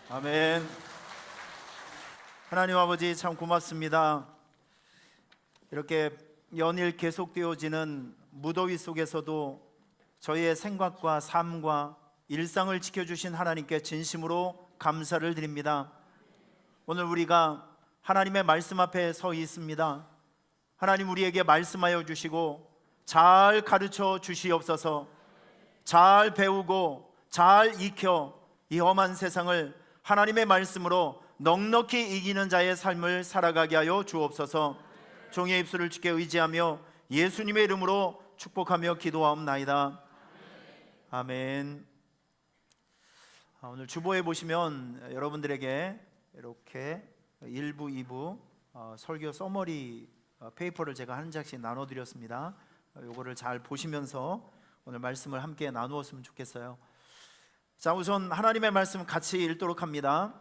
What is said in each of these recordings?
아멘. 하나님 아버지 참 고맙습니다. 이렇게 연일 계속되어지는 무더위 속에서도 저희의 생각과 삶과 일상을 지켜주신 하나님께 진심으로 감사를 드립니다. 오늘 우리가 하나님의 말씀 앞에 서 있습니다. 하나님 우리에게 말씀하여 주시고 잘 가르쳐 주시옵소서. 잘 배우고 잘 익혀 이 험한 세상을 하나님의 말씀으로 넉넉히 이기는 자의 삶을 살아가게 하여 주옵소서. 종의 입술을 주께 의지하며 예수님의 이름으로 축복하며 기도하옵나이다. 아멘. 오늘 주보에 보시면 여러분들에게 이렇게 1부, 2부 설교 서머리 페이퍼를 제가 한 장씩 나눠드렸습니다. 이거를 잘 보시면서 오늘 말씀을 함께 나누었으면 좋겠어요. 자, 우선 하나님의 말씀 같이 읽도록 합니다.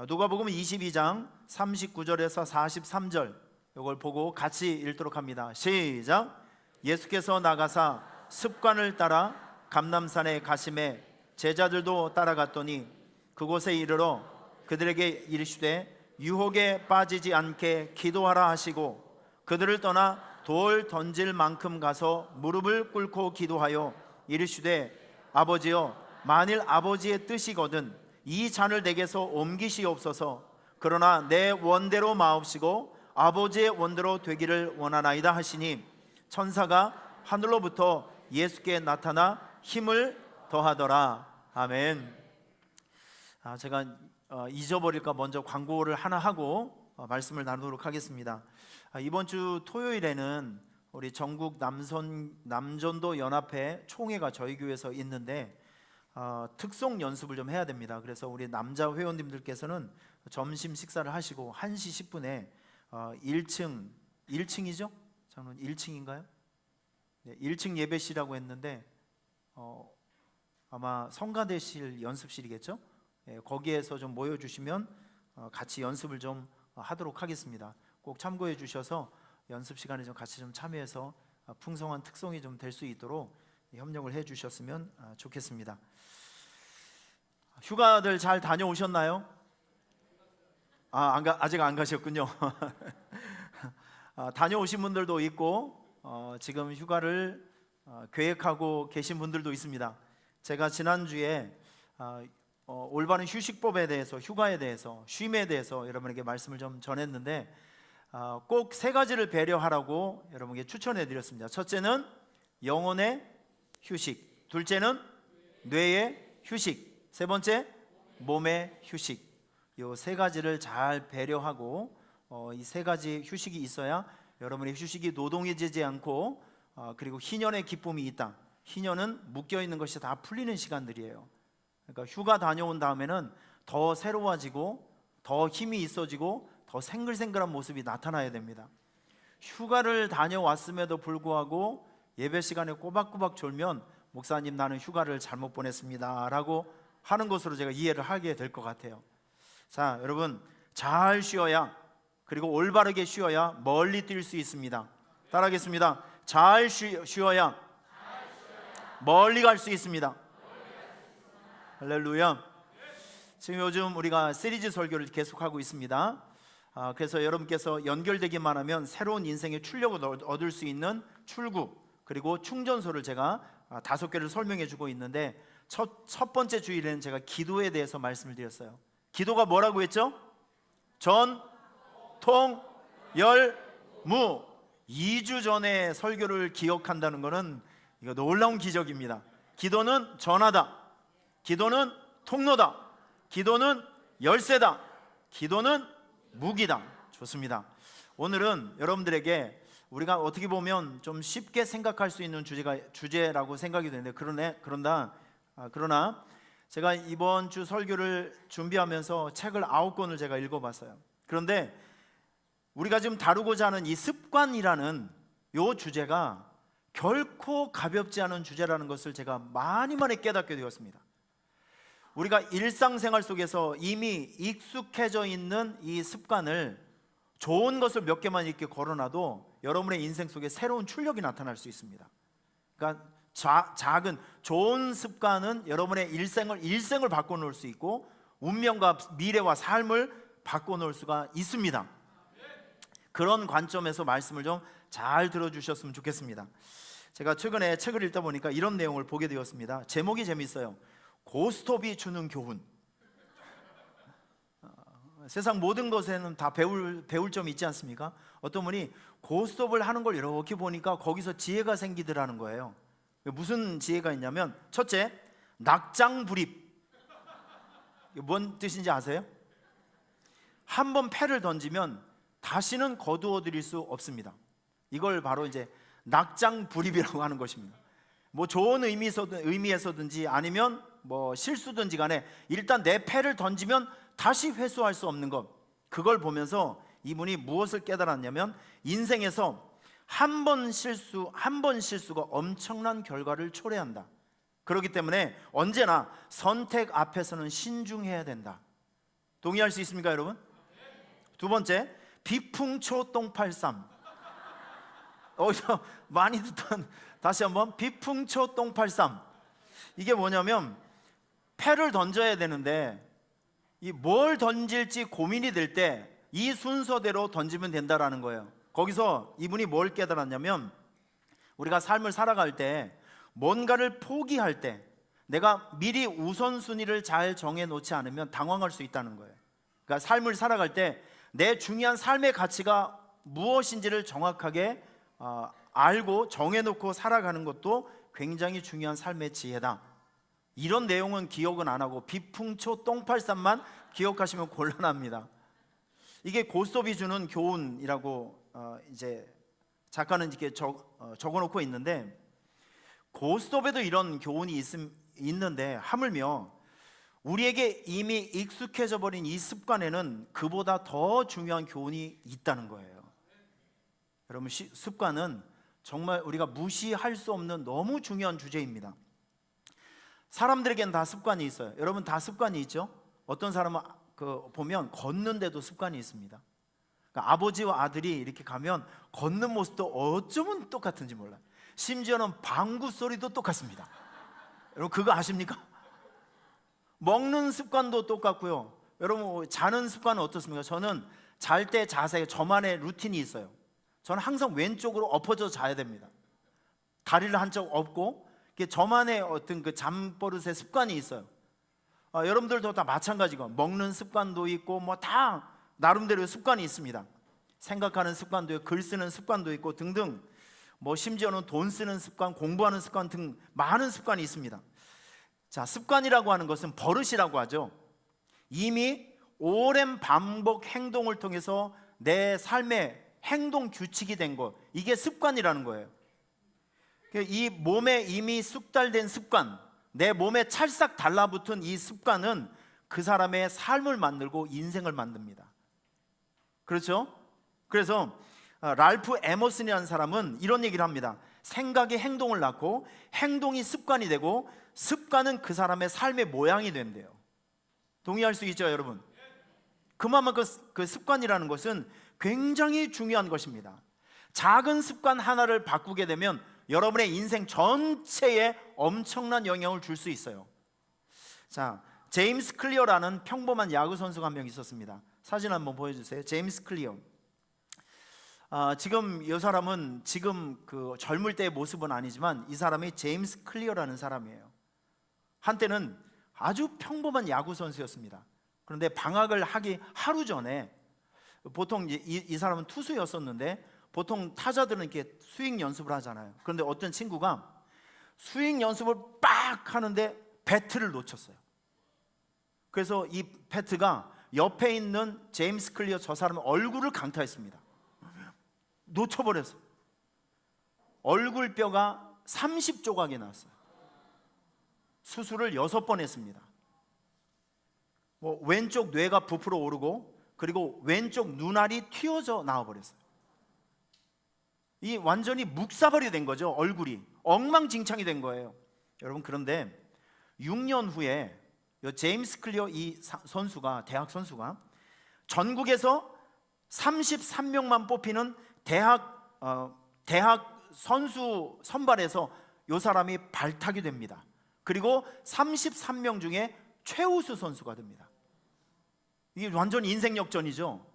누가복음 22장 39절에서 43절 이걸 보고 같이 읽도록 합니다. 시작. 예수께서 나가사 습관을 따라 감람산에 가심에 제자들도 따라갔더니 그곳에 이르러 그들에게 이르시되 유혹에 빠지지 않게 기도하라 하시고 그들을 떠나 돌 던질 만큼 가서 무릎을 꿇고 기도하여 이르시되 아버지여 만일 아버지의 뜻이거든 이 잔을 내게서 옮기시옵소서. 그러나 내 원대로 마옵시고 아버지의 원대로 되기를 원하나이다 하시니 천사가 하늘로부터 예수께 나타나 힘을 더하더라. 아멘. 제가 잊어버릴까 먼저 광고를 하나 하고 말씀을 나누도록 하겠습니다. 이번 주 토요일에는 우리 전국 남전도 연합회 총회가 저희 교회에서 있는데 특송 연습을 좀 해야 됩니다. 그래서 우리 남자 회원님들께서는 점심 식사를 하시고 1시 10분에 1층이죠? 저는 1층인가요? 네, 1층 예배실이라고 했는데 아마 성가대실 연습실이겠죠? 네, 거기에서 좀 모여주시면 같이 연습을 좀 하도록 하겠습니다. 꼭 참고해 주셔서 연습 시간에 좀 같이 좀 참여해서 풍성한 특송이 좀 될 수 있도록 협력을 해 주셨으면 좋겠습니다. 휴가들 잘 다녀오셨나요? 아직 안 가셨군요. 다녀오신 분들도 있고 지금 휴가를 계획하고 계신 분들도 있습니다. 제가 지난주에 올바른 휴식법에 대해서, 휴가에 대해서, 쉼에 대해서 여러분에게 말씀을 좀 전했는데 꼭 세 가지를 배려하라고 여러분에게 추천해 드렸습니다. 첫째는 영혼의 휴식, 둘째는 뇌의 휴식, 세 번째 몸의 휴식. 이 세 가지를 잘 배려하고 이 세 가지 휴식이 있어야 여러분의 휴식이 노동해지지 않고 그리고 희년의 기쁨이 있다. 희년은 묶여있는 것이 다 풀리는 시간들이에요. 그러니까 휴가 다녀온 다음에는 더 새로워지고 더 힘이 있어지고 더 생글생글한 모습이 나타나야 됩니다. 휴가를 다녀왔음에도 불구하고 예배 시간에 꼬박꼬박 졸면 목사님 나는 휴가를 잘못 보냈습니다 라고 하는 것으로 제가 이해를 하게 될 것 같아요. 자, 여러분 잘 쉬어야, 그리고 올바르게 쉬어야 멀리 뛸 수 있습니다. 따라하겠습니다. 잘 쉬어야 멀리 갈 수 있습니다. 할렐루야. 지금 요즘 우리가 시리즈 설교를 계속하고 있습니다. 그래서 여러분께서 연결되기만 하면 새로운 인생의 출력을 얻을 수 있는 출구, 그리고 충전소를 제가 5개를 설명해 주고 있는데 첫 번째 주일에는 제가 기도에 대해서 말씀을 드렸어요. 기도가 뭐라고 했죠? 전, 통, 열, 무. 2주 전에 설교를 기억한다는 것은 이거 놀라운 기적입니다. 기도는 전하다, 기도는 통로다, 기도는 열쇠다, 기도는 무기다. 좋습니다. 오늘은 여러분들에게 우리가 어떻게 보면 좀 쉽게 생각할 수 있는 주제라고 생각이 되는데 그러나 제가 이번 주 설교를 준비하면서 책을 9권을 제가 읽어봤어요. 그런데 우리가 지금 다루고자 하는 이 습관이라는 이 주제가 결코 가볍지 않은 주제라는 것을 제가 많이 깨닫게 되었습니다. 우리가 일상생활 속에서 이미 익숙해져 있는 이 습관을, 좋은 것을 몇 개만 이렇게 걸어놔도 여러분의 인생 속에 새로운 출력이 나타날 수 있습니다. 그러니까 작은 좋은 습관은 여러분의 일생을 바꿔놓을 수 있고 운명과 미래와 삶을 바꿔놓을 수가 있습니다. 그런 관점에서 말씀을 좀 잘 들어주셨으면 좋겠습니다. 제가 최근에 책을 읽다 보니까 이런 내용을 보게 되었습니다. 제목이 재미있어요. 고스톱이 주는 교훈. 세상 모든 것에는 다 배울 점이 있지 않습니까? 어떤 분이 고스톱을 하는 걸 이렇게 보니까 거기서 지혜가 생기더라는 거예요. 무슨 지혜가 있냐면, 첫째, 낙장불입. 뭔 뜻인지 아세요? 한 번 패를 던지면 다시는 거두어 드릴 수 없습니다. 이걸 바로 이제 낙장불입이라고 하는 것입니다. 뭐 좋은 의미에서든지 아니면 뭐 실수든지 간에 일단 내 패를 던지면 다시 회수할 수 없는 것, 그걸 보면서 이분이 무엇을 깨달았냐면 인생에서 한 번 실수가 엄청난 결과를 초래한다. 그렇기 때문에 언제나 선택 앞에서는 신중해야 된다. 동의할 수 있습니까, 여러분? 두 번째, 비풍초 똥팔쌈. 어디서 많이 듣던, 다시 한번, 비풍초 똥팔쌈. 이게 뭐냐면 패를 던져야 되는데 이 뭘 던질지 고민이 될 때 이 순서대로 던지면 된다라는 거예요. 거기서 이분이 뭘 깨달았냐면, 우리가 삶을 살아갈 때 뭔가를 포기할 때 내가 미리 우선순위를 잘 정해놓지 않으면 당황할 수 있다는 거예요. 그러니까 삶을 살아갈 때 내 중요한 삶의 가치가 무엇인지를 정확하게 알고 정해놓고 살아가는 것도 굉장히 중요한 삶의 지혜다. 이런 내용은 기억은 안 하고 비풍초 똥팔쌈만 기억하시면 곤란합니다. 이게 고스톱이 주는 교훈이라고 이제 작가는 이렇게 적어놓고 있는데, 고스톱에도 이런 교훈이 있는데 하물며 우리에게 이미 익숙해져 버린 이 습관에는 그보다 더 중요한 교훈이 있다는 거예요. 여러분, 습관은 정말 우리가 무시할 수 없는 너무 중요한 주제입니다. 사람들에게는 다 습관이 있어요. 여러분 다 습관이 있죠? 어떤 사람은 보면 걷는데도 습관이 있습니다. 그러니까 아버지와 아들이 이렇게 가면 걷는 모습도 어쩌면 똑같은지 몰라요. 심지어는 방구 소리도 똑같습니다. 여러분 그거 아십니까? 먹는 습관도 똑같고요. 여러분 자는 습관은 어떻습니까? 저는 잘 때 자세, 저만의 루틴이 있어요. 저는 항상 왼쪽으로 엎어져 자야 됩니다. 다리를 한쪽 엎고. 저만의 어떤 그 잠버릇의 습관이 있어요. 여러분들도 다 마찬가지고 먹는 습관도 있고 뭐 다 나름대로 습관이 있습니다. 생각하는 습관도 있고 글 쓰는 습관도 있고 등등, 뭐 심지어는 돈 쓰는 습관, 공부하는 습관 등 많은 습관이 있습니다. 자, 습관이라고 하는 것은 버릇이라고 하죠. 이미 오랜 반복 행동을 통해서 내 삶의 행동 규칙이 된 것, 이게 습관이라는 거예요. 이 몸에 이미 숙달된 습관, 내 몸에 찰싹 달라붙은 이 습관은 그 사람의 삶을 만들고 인생을 만듭니다. 그렇죠? 그래서 랄프 에머슨이라는 사람은 이런 얘기를 합니다. 생각이 행동을 낳고 행동이 습관이 되고 습관은 그 사람의 삶의 모양이 된대요. 동의할 수 있죠, 여러분? 그만큼 그 습관이라는 것은 굉장히 중요한 것입니다. 작은 습관 하나를 바꾸게 되면 여러분의 인생 전체에 엄청난 영향을 줄 수 있어요. 자, 제임스 클리어라는 평범한 야구 선수가 한 명 있었습니다. 사진 한번 보여주세요. 제임스 클리어. 지금 이 사람은 지금 그 젊을 때의 모습은 아니지만 이 사람이 제임스 클리어라는 사람이에요. 한때는 아주 평범한 야구 선수였습니다. 그런데 방학을 하기 하루 전에, 보통 이 사람은 투수였었는데 보통 타자들은 이렇게 스윙 연습을 하잖아요. 그런데 어떤 친구가 스윙 연습을 빡 하는데 배트를 놓쳤어요. 그래서 이 배트가 옆에 있는 제임스 클리어 저 사람의 얼굴을 강타했습니다. 놓쳐버렸어요. 얼굴뼈가 30조각이 나왔어요. 수술을 6번 했습니다. 왼쪽 뇌가 부풀어 오르고 그리고 왼쪽 눈알이 튀어져 나와버렸어요. 이 완전히 묵사발이 된 거죠. 얼굴이 엉망진창이 된 거예요. 여러분, 그런데 6년 후에 제임스 클리어 이 선수가, 대학 선수가 전국에서 33명만 뽑히는 대학 선수 선발에서 이 사람이 발탁이 됩니다. 그리고 33명 중에 최우수 선수가 됩니다. 이게 완전 인생 역전이죠.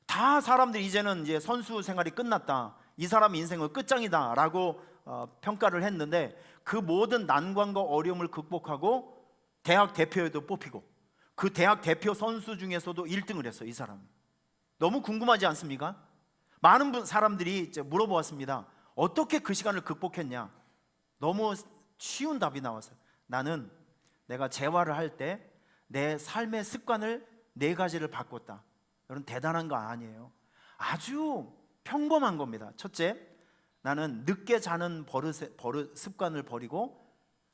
다 사람들이 이제는 이제 선수 생활이 끝났다, 이 사람 인생은 끝장이다 라고 평가를 했는데 그 모든 난관과 어려움을 극복하고 대학 대표에도 뽑히고 그 대학 대표 선수 중에서도 1등을 했어요. 이 사람은. 너무 궁금하지 않습니까? 많은 사람들이 이제 물어보았습니다. 어떻게 그 시간을 극복했냐? 너무 쉬운 답이 나왔어요. 나는 내가 재활을 할 때 내 삶의 습관을 4가지를 바꿨다. 여러분, 대단한 거 아니에요. 아주 평범한 겁니다. 첫째, 나는 늦게 자는 버릇 습관을 버리고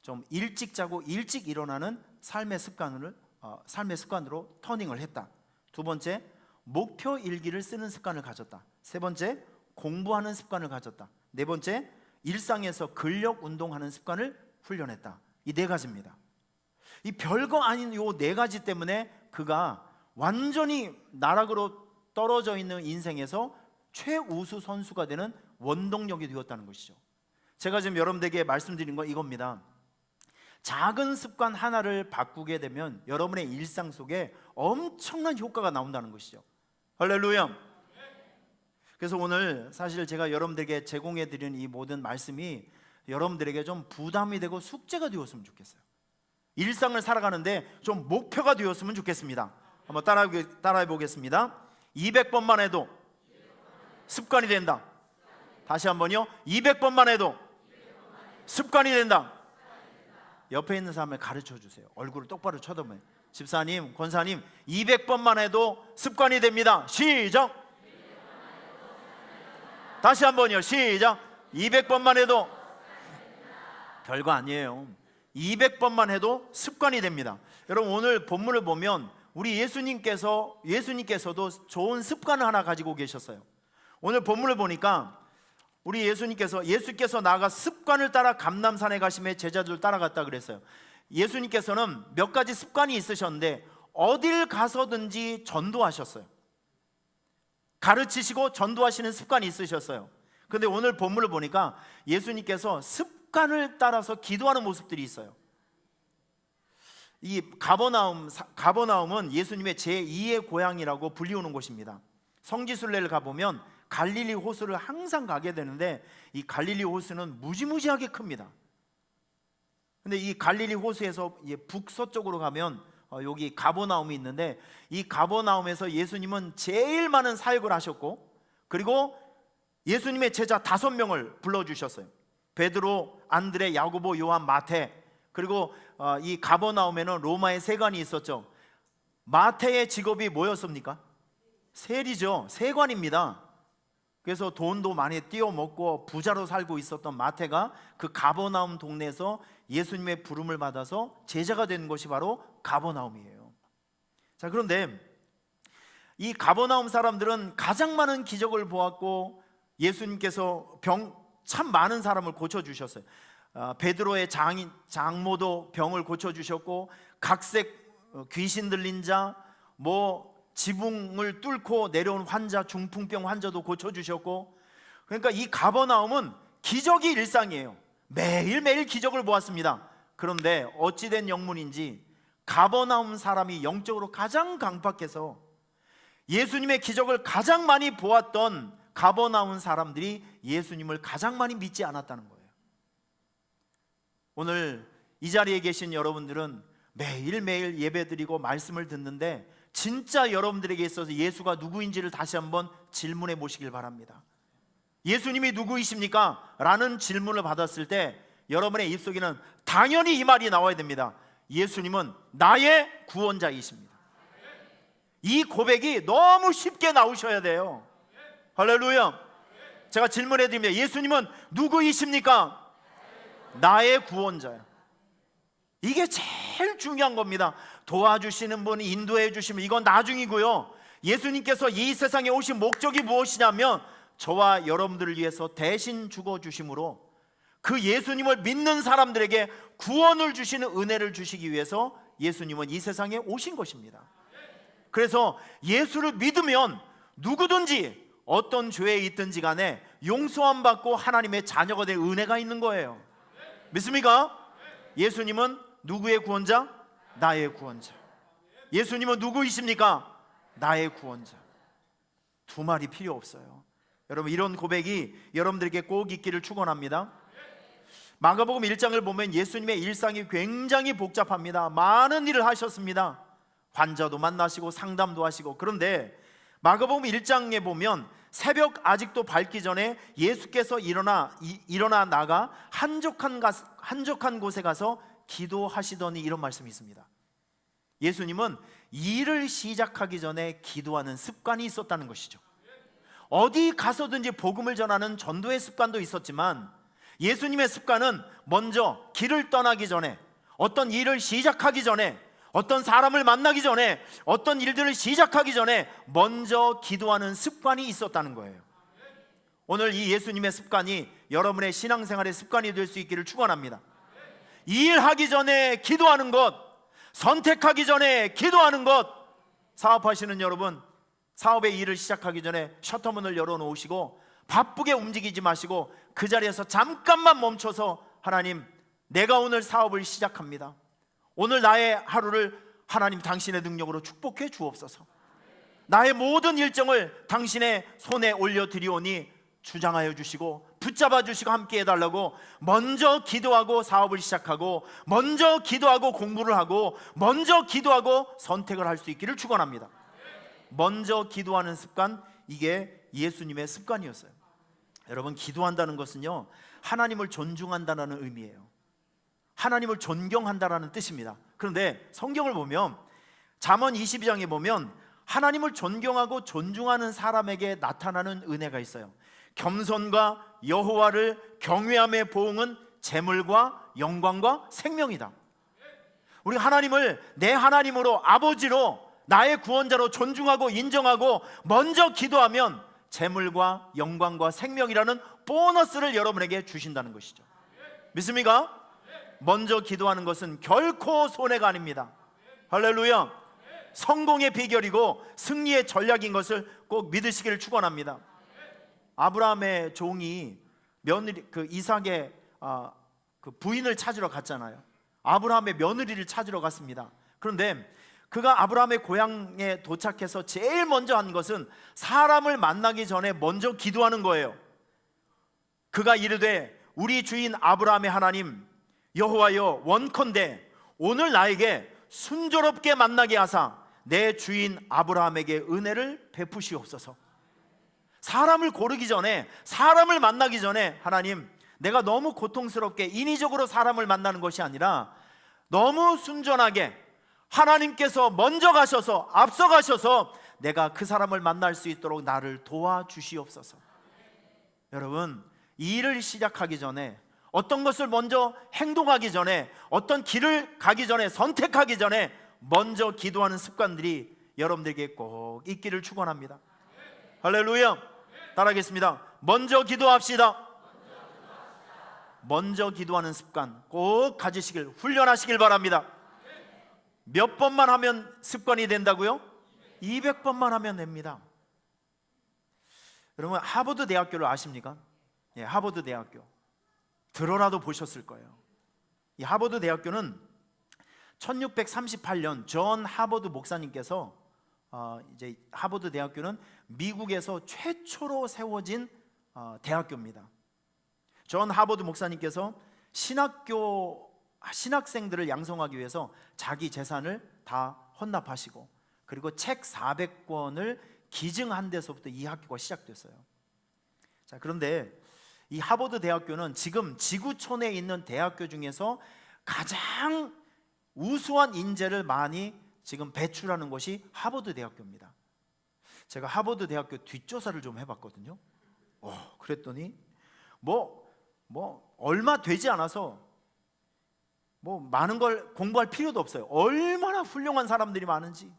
좀 일찍 자고 일찍 일어나는 삶의 습관으로 터닝을 했다. 두 번째, 목표 일기를 쓰는 습관을 가졌다. 세 번째, 공부하는 습관을 가졌다. 네 번째, 일상에서 근력 운동하는 습관을 훈련했다. 이 4가지입니다. 이 별거 아닌 이 4가지 때문에 그가 완전히 나락으로 떨어져 있는 인생에서 최우수 선수가 되는 원동력이 되었다는 것이죠. 제가 지금 여러분들에게 말씀드린 건 이겁니다. 작은 습관 하나를 바꾸게 되면 여러분의 일상 속에 엄청난 효과가 나온다는 것이죠. 할렐루야. 그래서 오늘 사실 제가 여러분들에게 제공해 드린 이 모든 말씀이 여러분들에게 좀 부담이 되고 숙제가 되었으면 좋겠어요. 일상을 살아가는데 좀 목표가 되었으면 좋겠습니다. 한번 따라해 보겠습니다. 200번만 해도 습관이 된다. 다시 한번요. 200번만 해도 습관이 된다. 옆에 있는 사람을 가르쳐 주세요. 얼굴을 똑바로 쳐다보면. 집사님, 권사님, 200번만 해도 습관이 됩니다. 시작. 다시 한번요. 시작. 200번만 해도 별거 아니에요. 200번만 해도 습관이 됩니다. 여러분, 오늘 본문을 보면 우리 예수님께서도 좋은 습관을 하나 가지고 계셨어요. 오늘 본문을 보니까 우리 예수께서 나아가 습관을 따라 감람산에 가심에 제자들 따라갔다 그랬어요. 예수님께서는 몇 가지 습관이 있으셨는데 어딜 가서든지 전도하셨어요. 가르치시고 전도하시는 습관이 있으셨어요. 그런데 오늘 본문을 보니까 예수님께서 습관을 따라서 기도하는 모습들이 있어요. 이 가버나움은 예수님의 제2의 고향이라고 불리우는 곳입니다. 성지순례를 가보면 갈릴리 호수를 항상 가게 되는데 이 갈릴리 호수는 무지무지하게 큽니다. 근데 이 갈릴리 호수에서 북서쪽으로 가면 여기 가버나움이 있는데 이 가버나움에서 예수님은 제일 많은 사역을 하셨고, 그리고 예수님의 제자 5명을 불러주셨어요. 베드로, 안드레, 야고보, 요한, 마태. 그리고 이 가버나움에는 로마의 세관이 있었죠. 마태의 직업이 뭐였습니까? 세리죠. 세관입니다. 그래서 돈도 많이 띄어먹고 부자로 살고 있었던 마태가 그 가버나움 동네에서 예수님의 부름을 받아서 제자가 된 것이 바로 가버나움이에요. 자, 그런데 이 가버나움 사람들은 가장 많은 기적을 보았고 예수님께서 참 많은 사람을 고쳐주셨어요. 베드로의 장모도 병을 고쳐주셨고, 각색 귀신 들린 자, 지붕을 뚫고 내려온 환자, 중풍병 환자도 고쳐주셨고, 그러니까 이 가버나움은 기적이 일상이에요. 매일매일 기적을 보았습니다. 그런데 어찌된 영문인지 가버나움 사람이 영적으로 가장 강팍해서 예수님의 기적을 가장 많이 보았던 가버나움 사람들이 예수님을 가장 많이 믿지 않았다는 거예요. 오늘 이 자리에 계신 여러분들은 매일매일 예배드리고 말씀을 듣는데 진짜 여러분들에게 있어서 예수가 누구인지를 다시 한번 질문해 보시길 바랍니다. 예수님이 누구이십니까? 라는 질문을 받았을 때 여러분의 입속에는 당연히 이 말이 나와야 됩니다. 예수님은 나의 구원자이십니다. 이 고백이 너무 쉽게 나오셔야 돼요. 할렐루야. 제가 질문해 드립니다. 예수님은 누구이십니까? 나의 구원자야. 이게 제일 중요한 겁니다. 도와주시는 분이 인도해 주시면 이건 나중이고요. 예수님께서 이 세상에 오신 목적이 무엇이냐면 저와 여러분들을 위해서 대신 죽어주심으로 그 예수님을 믿는 사람들에게 구원을 주시는 은혜를 주시기 위해서 예수님은 이 세상에 오신 것입니다. 그래서 예수를 믿으면 누구든지 어떤 죄에 있든지 간에 용서함 받고 하나님의 자녀가 될 은혜가 있는 거예요. 믿습니까? 예수님은 누구의 구원자? 나의 구원자. 예수님은 누구이십니까? 나의 구원자. 두 말이 필요 없어요. 여러분, 이런 고백이 여러분들에게 꼭 있기를 축원합니다. 마가복음 1장을 보면 예수님의 일상이 굉장히 복잡합니다. 많은 일을 하셨습니다. 환자도 만나시고 상담도 하시고. 그런데 마가복음 1장에 보면 새벽 아직도 밝기 전에 예수께서 일어나 나가 한적한 곳에 가서 기도하시더니 이런 말씀이 있습니다. 예수님은 일을 시작하기 전에 기도하는 습관이 있었다는 것이죠. 어디 가서든지 복음을 전하는 전도의 습관도 있었지만 예수님의 습관은 먼저 길을 떠나기 전에, 어떤 일을 시작하기 전에, 어떤 사람을 만나기 전에, 어떤 일들을 시작하기 전에 먼저 기도하는 습관이 있었다는 거예요. 오늘 이 예수님의 습관이 여러분의 신앙생활의 습관이 될 수 있기를 축원합니다. 일하기 전에 기도하는 것, 선택하기 전에 기도하는 것. 사업하시는 여러분, 사업의 일을 시작하기 전에 셔터문을 열어놓으시고 바쁘게 움직이지 마시고 그 자리에서 잠깐만 멈춰서 하나님, 내가 오늘 사업을 시작합니다. 오늘 나의 하루를 하나님 당신의 능력으로 축복해 주옵소서. 나의 모든 일정을 당신의 손에 올려드리오니 주장하여 주시고 붙잡아 주시고 함께 해달라고 먼저 기도하고 사업을 시작하고, 먼저 기도하고 공부를 하고, 먼저 기도하고 선택을 할 수 있기를 축원합니다. 먼저 기도하는 습관, 이게 예수님의 습관이었어요. 여러분, 기도한다는 것은요, 하나님을 존중한다는 의미예요. 하나님을 존경한다라는 뜻입니다. 그런데 성경을 보면 잠언 22장에 보면 하나님을 존경하고 존중하는 사람에게 나타나는 은혜가 있어요. 겸손과 여호와를 경외함의 보응은 재물과 영광과 생명이다. 우리 하나님을 내 하나님으로, 아버지로, 나의 구원자로 존중하고 인정하고 먼저 기도하면 재물과 영광과 생명이라는 보너스를 여러분에게 주신다는 것이죠. 믿습니까? 먼저 기도하는 것은 결코 손해가 아닙니다. 할렐루야. 성공의 비결이고 승리의 전략인 것을 꼭 믿으시기를 축원합니다. 아브라함의 종이 며느리, 이삭의 부인을 찾으러 갔잖아요. 아브라함의 며느리를 찾으러 갔습니다. 그런데 그가 아브라함의 고향에 도착해서 제일 먼저 한 것은 사람을 만나기 전에 먼저 기도하는 거예요. 그가 이르되 우리 주인 아브라함의 하나님 여호와여, 원컨대 오늘 나에게 순조롭게 만나게 하사 내 주인 아브라함에게 은혜를 베푸시옵소서. 사람을 고르기 전에, 사람을 만나기 전에, 하나님, 내가 너무 고통스럽게 인위적으로 사람을 만나는 것이 아니라 너무 순전하게 하나님께서 먼저 가셔서, 앞서 가셔서 내가 그 사람을 만날 수 있도록 나를 도와주시옵소서. 여러분, 이 일을 시작하기 전에, 어떤 것을 먼저 행동하기 전에, 어떤 길을 가기 전에, 선택하기 전에 먼저 기도하는 습관들이 여러분들에게 꼭 있기를 축원합니다. 할렐루야. 따라하겠습니다. 먼저 기도합시다. 먼저 기도하는 습관 꼭 가지시길, 훈련하시길 바랍니다. 몇 번만 하면 습관이 된다고요? 200번만 하면 됩니다. 여러분, 하버드 대학교를 아십니까? 예, 하버드 대학교 들어라도 보셨을 거예요. 이 하버드 대학교는 1638년 존 하버드 목사님께서 이제 하버드 대학교는 미국에서 최초로 세워진 대학교입니다. 존 하버드 목사님께서 신학생들을 양성하기 위해서 자기 재산을 다 헌납하시고, 그리고 책 400권을 기증한 데서부터 이 학교가 시작됐어요. 자, 그런데 이 하버드 대학교는 지금 지구촌에 있는 대학교 중에서 가장 우수한 인재를 많이 지금 배출하는 것이 하버드 대학교입니다. 제가 하버드 대학교 뒷조사를 좀 해봤거든요. 그랬더니 얼마 되지 않아서 많은 걸 공부할 필요도 없어요. 얼마나 훌륭한 사람들이 많은지.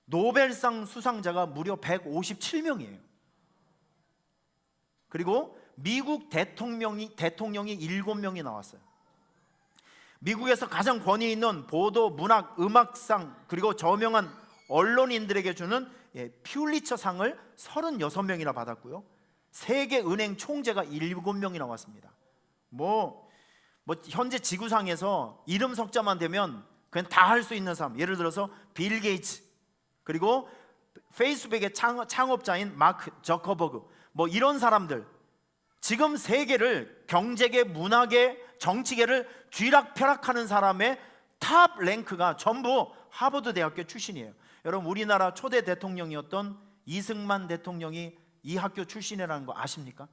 노벨상 수상자가 무려 157명이에요. 그리고 미국 대통령이 7명이 나왔어요. 미국에서 가장 권위 있는 보도, 문학, 음악상, 그리고 저명한 언론인들에게 주는 퓰리처상을 36명이나 받았고요. 세계 은행 총재가 7명이 나왔습니다. 현재 지구상에서 이름 석자만 되면 그냥 다 할 수 있는 사람, 예를 들어서 빌 게이츠, 그리고 페이스북의 창업자인 마크 저커버그, 이런 사람들, 지금 세계를, 경제계, 문화계, 정치계를 쥐락펴락하는 사람의 탑 랭크가 전부 하버드 대학교 출신이에요. 여러분, 우리나라 초대 대통령이었던 이승만 대통령이 이 학교 출신이라는 거 아십니까?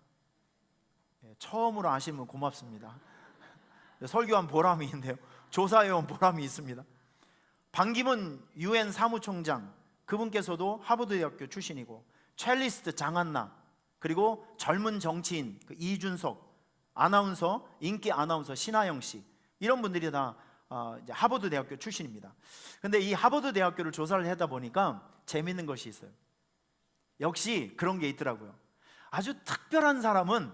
처음으로 아시면 고맙습니다. 설교한 보람이 있는데요, 조사해온 보람이 있습니다. 반기문 UN 사무총장, 그분께서도 하버드 대학교 출신이고, 첼리스트 장한나, 그리고 젊은 정치인 이준석, 아나운서, 인기 아나운서 신하영 씨, 이런 분들이 다 이제 하버드 대학교 출신입니다. 근데 이 하버드 대학교를 조사를 하다 보니까 재밌는 것이 있어요. 역시 그런 게 있더라고요. 아주 특별한 사람은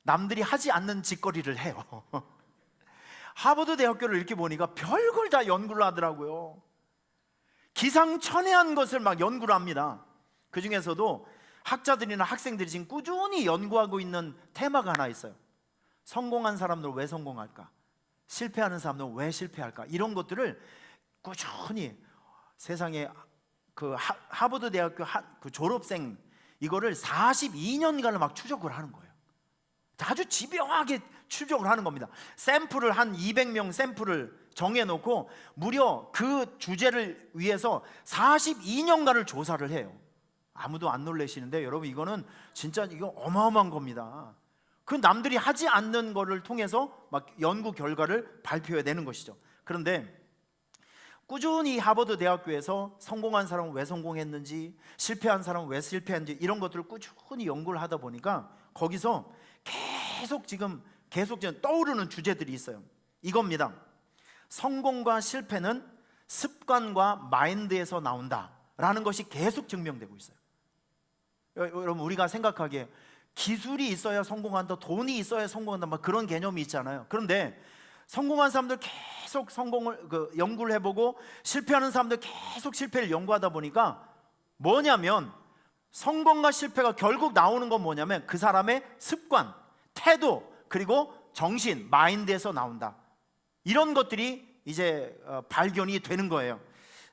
남들이 하지 않는 짓거리를 해요. 하버드 대학교를 이렇게 보니까 별걸 다 연구를 하더라고요. 기상천외한 것을 막 연구를 합니다. 그 중에서도 학자들이나 학생들이 지금 꾸준히 연구하고 있는 테마가 하나 있어요. 성공한 사람들은 왜 성공할까? 실패하는 사람들은 왜 실패할까? 이런 것들을 꾸준히 세상에 하버드 대학교 그 졸업생 이거를 42년간을 막 추적을 하는 거예요. 아주 집요하게 추적을 하는 겁니다. 샘플을 한 200명 샘플을 정해놓고 무려 그 주제를 위해서 42년간을 조사를 해요. 아무도 안 놀라시는데 여러분, 이거는 진짜 이거 어마어마한 겁니다. 그 남들이 하지 않는 거를 통해서 막 연구 결과를 발표해내는 것이죠. 그런데 꾸준히 하버드 대학교에서 성공한 사람은 왜 성공했는지, 실패한 사람은 왜 실패했는지, 이런 것들을 꾸준히 연구를 하다 보니까 거기서 계속 떠오르는 주제들이 있어요. 이겁니다. 성공과 실패는 습관과 마인드에서 나온다라는 것이 계속 증명되고 있어요. 여러분, 우리가 생각하기에 기술이 있어야 성공한다, 돈이 있어야 성공한다, 막 그런 개념이 있잖아요. 그런데 성공한 사람들 계속 연구를 해보고, 실패하는 사람들 계속 실패를 연구하다 보니까 뭐냐면, 성공과 실패가 결국 나오는 건 뭐냐면 그 사람의 습관, 태도, 그리고 정신, 마인드에서 나온다. 이런 것들이 이제 발견이 되는 거예요.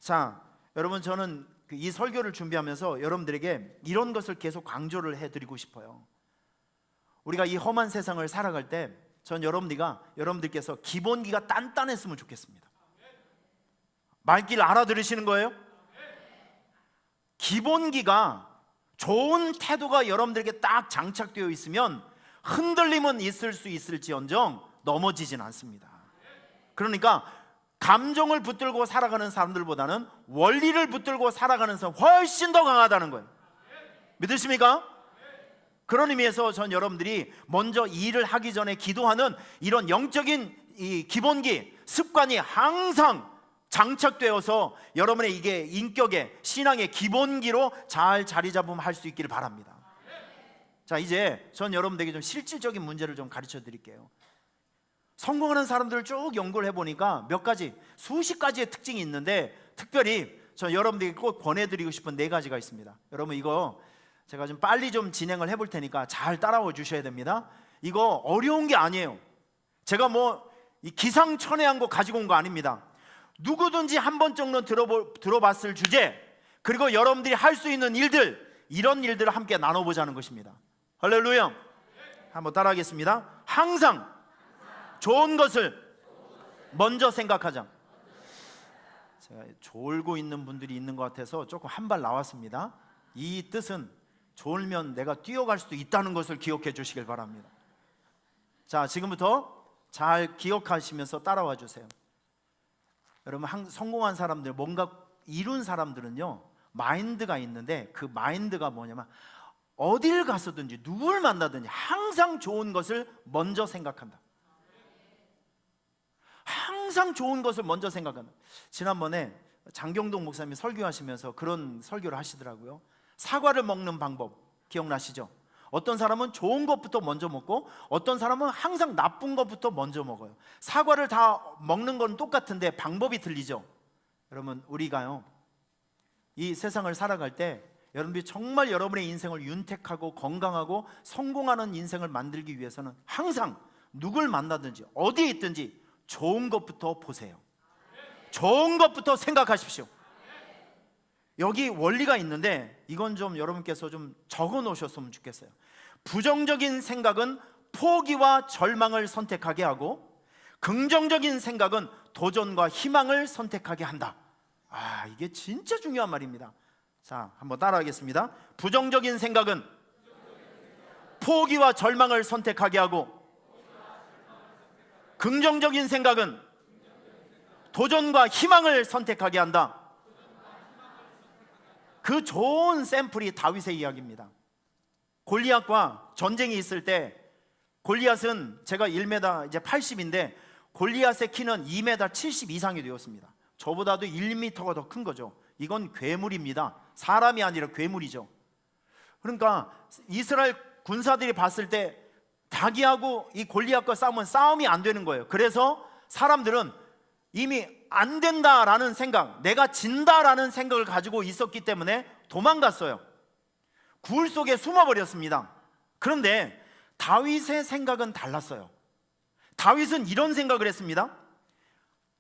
자, 여러분, 저는 이 설교를 준비하면서 여러분들에게 이런 것을 계속 강조를 해드리고 싶어요. 우리가 이 험한 세상을 살아갈 때 전 여러분들께서 기본기가 단단했으면 좋겠습니다. 말길 알아들으시는 거예요? 기본기가, 좋은 태도가 여러분들에게 딱 장착되어 있으면 흔들림은 있을 수 있을지언정 넘어지진 않습니다. 그러니까 감정을 붙들고 살아가는 사람들보다는 원리를 붙들고 살아가는 사람이 훨씬 더 강하다는 거예요. 믿으십니까? 그런 의미에서 전 여러분들이 먼저 일을 하기 전에 기도하는 이런 영적인 이 기본기, 습관이 항상 장착되어서 여러분의 이게 인격의, 신앙의 기본기로 잘 자리 잡으면 할 수 있기를 바랍니다. 자, 이제 전 여러분들에게 좀 실질적인 문제를 좀 가르쳐 드릴게요. 성공하는 사람들을 쭉 연구를 해보니까 몇 가지, 수십 가지의 특징이 있는데, 특별히 저 여러분들에게 꼭 권해드리고 싶은 4가지가 있습니다. 여러분, 이거 제가 좀 빨리 좀 진행을 해볼 테니까 잘 따라와 주셔야 됩니다. 이거 어려운 게 아니에요. 제가 이 기상천외한 거 가지고 온 거 아닙니다. 누구든지 한 번 정도 들어봤을 주제, 그리고 여러분들이 할 수 있는 일들, 이런 일들을 함께 나눠보자는 것입니다. 할렐루야. 한번 따라하겠습니다. 항상 좋은 것을 먼저 생각하자. 제가 졸고 있는 분들이 있는 것 같아서 조금 한 발 나왔습니다. 이 뜻은 졸면 내가 뛰어갈 수도 있다는 것을 기억해 주시길 바랍니다. 자, 지금부터 잘 기억하시면서 따라와 주세요. 여러분, 성공한 사람들, 뭔가 이룬 사람들은요, 마인드가 있는데, 그 마인드가 뭐냐면 어딜 가서든지 누굴 만나든지 항상 좋은 것을 먼저 생각한다. 항상 좋은 것을 먼저 생각한다. 지난번에 장경동 목사님이 설교하시면서 그런 설교를 하시더라고요. 사과를 먹는 방법 기억나시죠? 어떤 사람은 좋은 것부터 먼저 먹고 어떤 사람은 항상 나쁜 것부터 먼저 먹어요. 사과를 다 먹는 건 똑같은데 방법이 틀리죠. 여러분, 우리가요, 이 세상을 살아갈 때 여러분들이 정말 여러분의 인생을 윤택하고 건강하고 성공하는 인생을 만들기 위해서는 항상 누굴 만나든지 어디에 있든지 좋은 것부터 보세요. 좋은 것부터 생각하십시오. 여기 원리가 있는데 이건 좀 여러분께서 좀 적어 놓으셨으면 좋겠어요. 부정적인 생각은 포기와 절망을 선택하게 하고, 긍정적인 생각은 도전과 희망을 선택하게 한다. 이게 진짜 중요한 말입니다. 자, 한번 따라하겠습니다. 부정적인 생각은 포기와 절망을 선택하게 하고, 긍정적인 생각은 도전과 희망을 선택하게 한다. 그 좋은 샘플이 다윗의 이야기입니다. 골리앗과 전쟁이 있을 때, 골리앗은 제가 1m 이제 80인데 골리앗의 키는 2m 70 이상이 되었습니다. 저보다도 1m가 더 큰 거죠. 이건 괴물입니다. 사람이 아니라 괴물이죠. 그러니까 이스라엘 군사들이 봤을 때 자기하고 이 골리앗과 싸우면 싸움이 안 되는 거예요. 그래서 사람들은 이미 안 된다라는 생각, 내가 진다라는 생각을 가지고 있었기 때문에 도망갔어요. 굴 속에 숨어버렸습니다. 그런데 다윗의 생각은 달랐어요. 다윗은 이런 생각을 했습니다.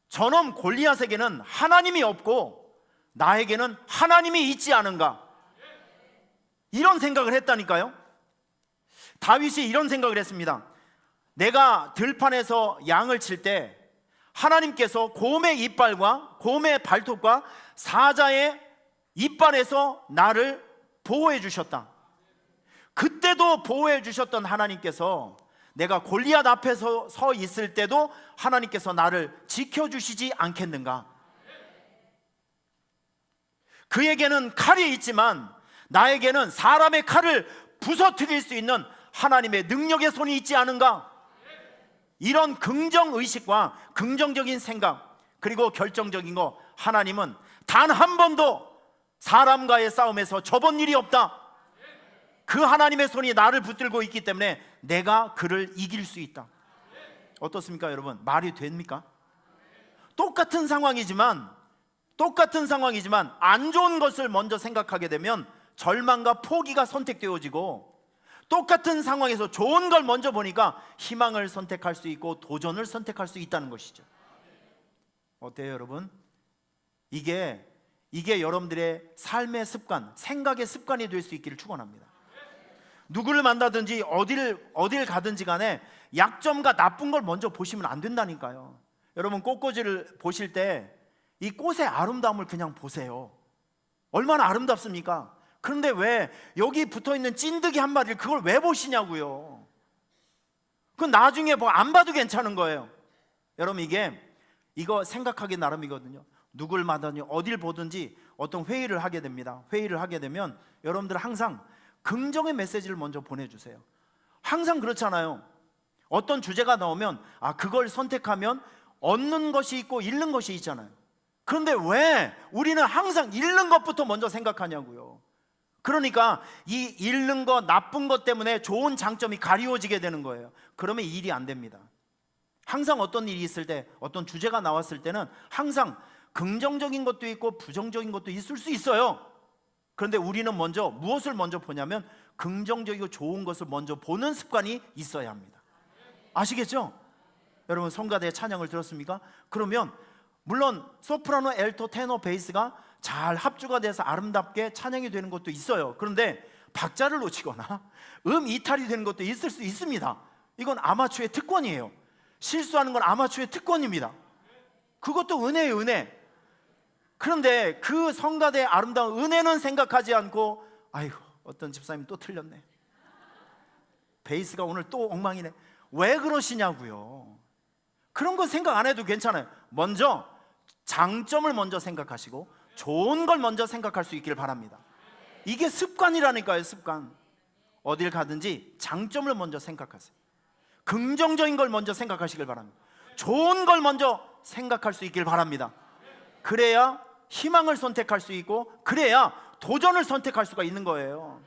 저놈 골리앗에게는 하나님이 없고 나에게는 하나님이 있지 않은가, 이런 생각을 했다니까요. 다윗이 이런 생각을 했습니다. 내가 들판에서 양을 칠 때 하나님께서 곰의 이빨과 곰의 발톱과 사자의 이빨에서 나를 보호해 주셨다. 그때도 보호해 주셨던 하나님께서 내가 골리앗 앞에서 서 있을 때도 하나님께서 나를 지켜주시지 않겠는가? 그에게는 칼이 있지만 나에게는 사람의 칼을 부서뜨릴 수 있는 하나님의 능력의 손이 있지 않은가? 이런 긍정의식과 긍정적인 생각, 그리고 결정적인 거, 하나님은 단 한 번도 사람과의 싸움에서 져본 일이 없다. 그 하나님의 손이 나를 붙들고 있기 때문에 내가 그를 이길 수 있다. 어떻습니까, 여러분? 말이 됩니까? 똑같은 상황이지만 안 좋은 것을 먼저 생각하게 되면 절망과 포기가 선택되어지고, 똑같은 상황에서 좋은 걸 먼저 보니까 희망을 선택할 수 있고 도전을 선택할 수 있다는 것이죠. 어때요, 여러분? 이게 이게 여러분들의 삶의 습관, 생각의 습관이 될 수 있기를 축원합니다. 누구를 만나든지 어딜 가든지 간에 약점과 나쁜 걸 먼저 보시면 안 된다니까요. 여러분 꽃꽂이를 보실 때 이 꽃의 아름다움을 그냥 보세요. 얼마나 아름답습니까? 그런데 왜 여기 붙어있는 찐득이 한 마리를 그걸 왜 보시냐고요. 그건 나중에 뭐 안 봐도 괜찮은 거예요. 여러분 이거 생각하기 나름이거든요. 누굴 만나든지 어딜 보든지 어떤 회의를 하게 됩니다. 회의를 하게 되면 여러분들 항상 긍정의 메시지를 먼저 보내주세요. 항상 그렇잖아요. 어떤 주제가 나오면 그걸 선택하면 얻는 것이 있고 잃는 것이 있잖아요. 그런데 왜 우리는 항상 잃는 것부터 먼저 생각하냐고요. 그러니까 이 잃는 것, 나쁜 것 때문에 좋은 장점이 가리워지게 되는 거예요. 그러면 일이 안 됩니다. 항상 어떤 일이 있을 때, 어떤 주제가 나왔을 때는 항상 긍정적인 것도 있고 부정적인 것도 있을 수 있어요. 그런데 우리는 무엇을 먼저 보냐면 긍정적이고 좋은 것을 먼저 보는 습관이 있어야 합니다. 아시겠죠? 여러분 성가대의 찬양을 들었습니까? 그러면 물론 소프라노, 엘토, 테너, 베이스가 잘 합주가 돼서 아름답게 찬양이 되는 것도 있어요. 그런데 박자를 놓치거나 이탈이 되는 것도 있을 수 있습니다. 이건 아마추어의 특권이에요. 실수하는 건 아마추어의 특권입니다. 그것도 은혜예요, 은혜. 그런데 그 성가대의 아름다운 은혜는 생각하지 않고 아이고 어떤 집사님 또 틀렸네, 베이스가 오늘 또 엉망이네, 왜 그러시냐고요. 그런 거 생각 안 해도 괜찮아요. 먼저 장점을 먼저 생각하시고 좋은 걸 먼저 생각할 수 있기를 바랍니다. 이게 습관이라니까요. 습관. 어딜 가든지 장점을 먼저 생각하세요. 긍정적인 걸 먼저 생각하시길 바랍니다. 좋은 걸 먼저 생각할 수 있길 바랍니다. 그래야 희망을 선택할 수 있고 그래야 도전을 선택할 수가 있는 거예요.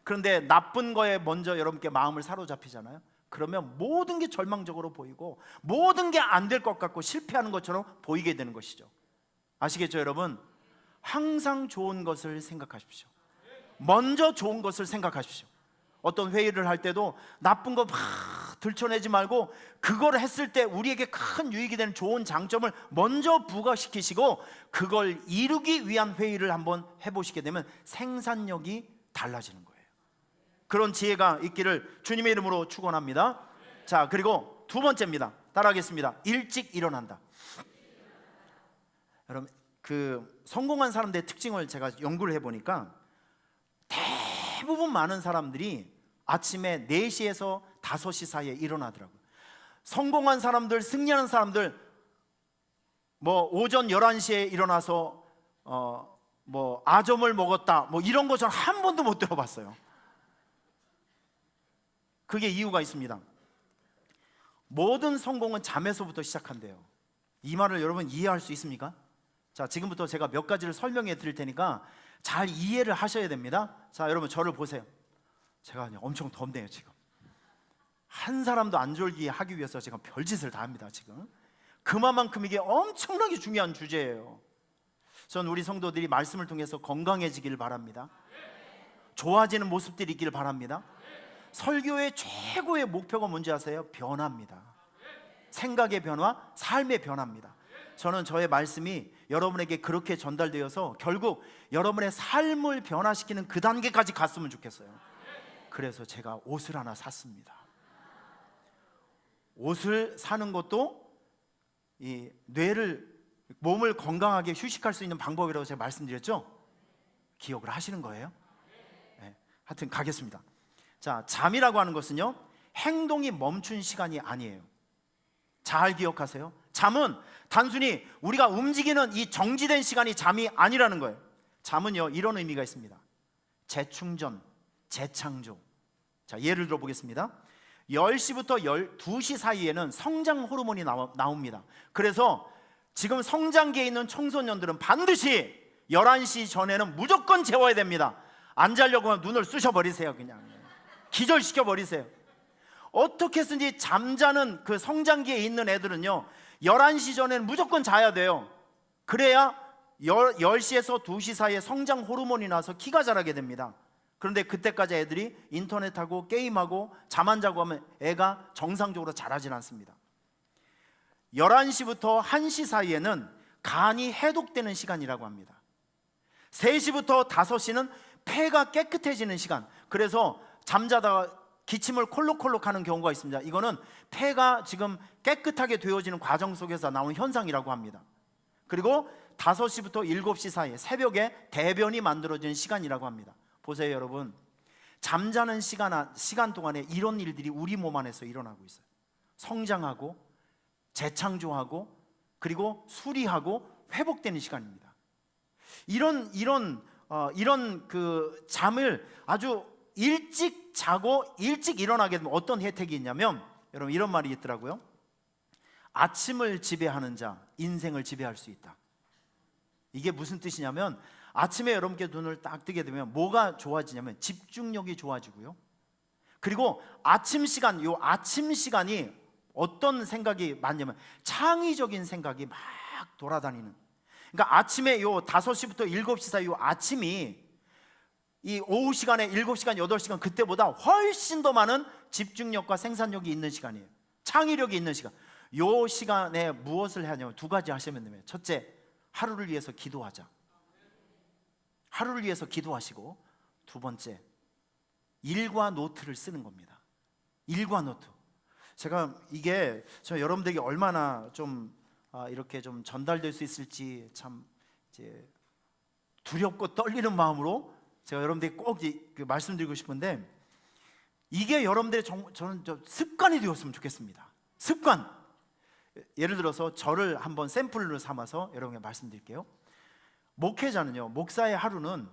그런데 나쁜 거에 먼저 여러분께 마음을 사로잡히잖아요. 그러면 모든 게 절망적으로 보이고 모든 게 안 될 것 같고 실패하는 것처럼 보이게 되는 것이죠. 아시겠죠 여러분? 항상 좋은 것을 생각하십시오. 먼저 좋은 것을 생각하십시오. 어떤 회의를 할 때도 나쁜 거 막 들춰내지 말고 그걸 했을 때 우리에게 큰 유익이 되는 좋은 장점을 먼저 부각시키시고 그걸 이루기 위한 회의를 한번 해보시게 되면 생산력이 달라지는 거예요. 그런 지혜가 있기를 주님의 이름으로 축원합니다. 자, 그리고 두 번째입니다. 따라하겠습니다. 일찍 일어난다. 여러분 그 성공한 사람들의 특징을 제가 연구를 해보니까 대부분 많은 사람들이 아침에 4시에서 5시 사이에 일어나더라고요. 성공한 사람들, 승리하는 사람들 오전 11시에 일어나서 아점을 먹었다 이런 거 저는 한 번도 못 들어봤어요. 그게 이유가 있습니다. 모든 성공은 잠에서부터 시작한대요. 이 말을 여러분 이해할 수 있습니까? 자, 지금부터 제가 몇 가지를 설명해 드릴 테니까 잘 이해를 하셔야 됩니다. 자, 여러분 저를 보세요. 제가 엄청 덥네요. 지금 한 사람도 안 졸게 하기 위해서 제가 별짓을 다 합니다. 지금 그만큼 이게 엄청나게 중요한 주제예요. 전 우리 성도들이 말씀을 통해서 건강해지기를 바랍니다. 좋아지는 모습들이 있기를 바랍니다. 설교의 최고의 목표가 뭔지 아세요? 변화입니다. 생각의 변화, 삶의 변화입니다. 저는 저의 말씀이 여러분에게 그렇게 전달되어서 결국 여러분의 삶을 변화시키는 그 단계까지 갔으면 좋겠어요. 그래서 제가 옷을 하나 샀습니다. 옷을 사는 것도 이 몸을 건강하게 휴식할 수 있는 방법이라고 제가 말씀드렸죠? 기억을 하시는 거예요? 네, 하여튼 가겠습니다. 자, 잠이라고 하는 것은요 행동이 멈춘 시간이 아니에요. 잘 기억하세요. 잠은 단순히 우리가 움직이는 이 정지된 시간이 잠이 아니라는 거예요. 잠은요 이런 의미가 있습니다. 재충전, 재창조. 자, 예를 들어 보겠습니다. 10시부터 12시 사이에는 성장 호르몬이 나옵니다. 그래서 지금 성장기에 있는 청소년들은 반드시 11시 전에는 무조건 재워야 됩니다. 안 자려고 하면 눈을 쑤셔버리세요. 그냥 기절시켜버리세요. 어떻게 해서든지 잠자는 그 성장기에 있는 애들은요 11시 전에는 무조건 자야 돼요. 그래야 10시에서 2시 사이에 성장 호르몬이 나서 키가 자라게 됩니다. 그런데 그때까지 애들이 인터넷하고 게임하고 잠 안 자고 하면 애가 정상적으로 자라진 않습니다. 11시부터 1시 사이에는 간이 해독되는 시간이라고 합니다. 3시부터 5시는 폐가 깨끗해지는 시간. 그래서 잠자다가 기침을 콜록콜록 하는 경우가 있습니다. 이거는 폐가 지금 깨끗하게 되어지는 과정 속에서 나온 현상이라고 합니다. 그리고 5시부터 7시 사이에 새벽에 대변이 만들어지는 시간이라고 합니다. 보세요 여러분, 잠자는 시간 동안에 이런 일들이 우리 몸 안에서 일어나고 있어요. 성장하고 재창조하고 그리고 수리하고 회복되는 시간입니다. 이런 그 잠을 아주 일찍 자고 일찍 일어나게 되면 어떤 혜택이 있냐면, 여러분 이런 말이 있더라고요. 아침을 지배하는 자 인생을 지배할 수 있다. 이게 무슨 뜻이냐면, 아침에 여러분께 눈을 딱 뜨게 되면 뭐가 좋아지냐면 집중력이 좋아지고요. 그리고 아침 시간이 어떤 생각이 많냐면 창의적인 생각이 막 돌아다니는. 그러니까 아침에 5시부터 7시 사이 아침이 이 오후 시간에 7시간, 8시간 그때보다 훨씬 더 많은 집중력과 생산력이 있는 시간이에요. 창의력이 있는 시간. 이 시간에 무엇을 해야 하냐면 2가지 하시면 됩니다. 첫째, 하루를 위해서 기도하자. 하루를 위해서 기도하시고, 2번째, 일과 노트를 쓰는 겁니다. 일과 노트. 제가 이게 여러분들에게 얼마나 좀 이렇게 좀 전달될 수 있을지 참 이제 두렵고 떨리는 마음으로 제가 여러분들에게 꼭 말씀드리고 싶은데, 이게 여러분들의 저는 습관이 되었으면 좋겠습니다. 습관. 예를 들어서 저를 한번 샘플로 삼아서 여러분에게 말씀드릴게요. 목회자는요, 목사의 하루는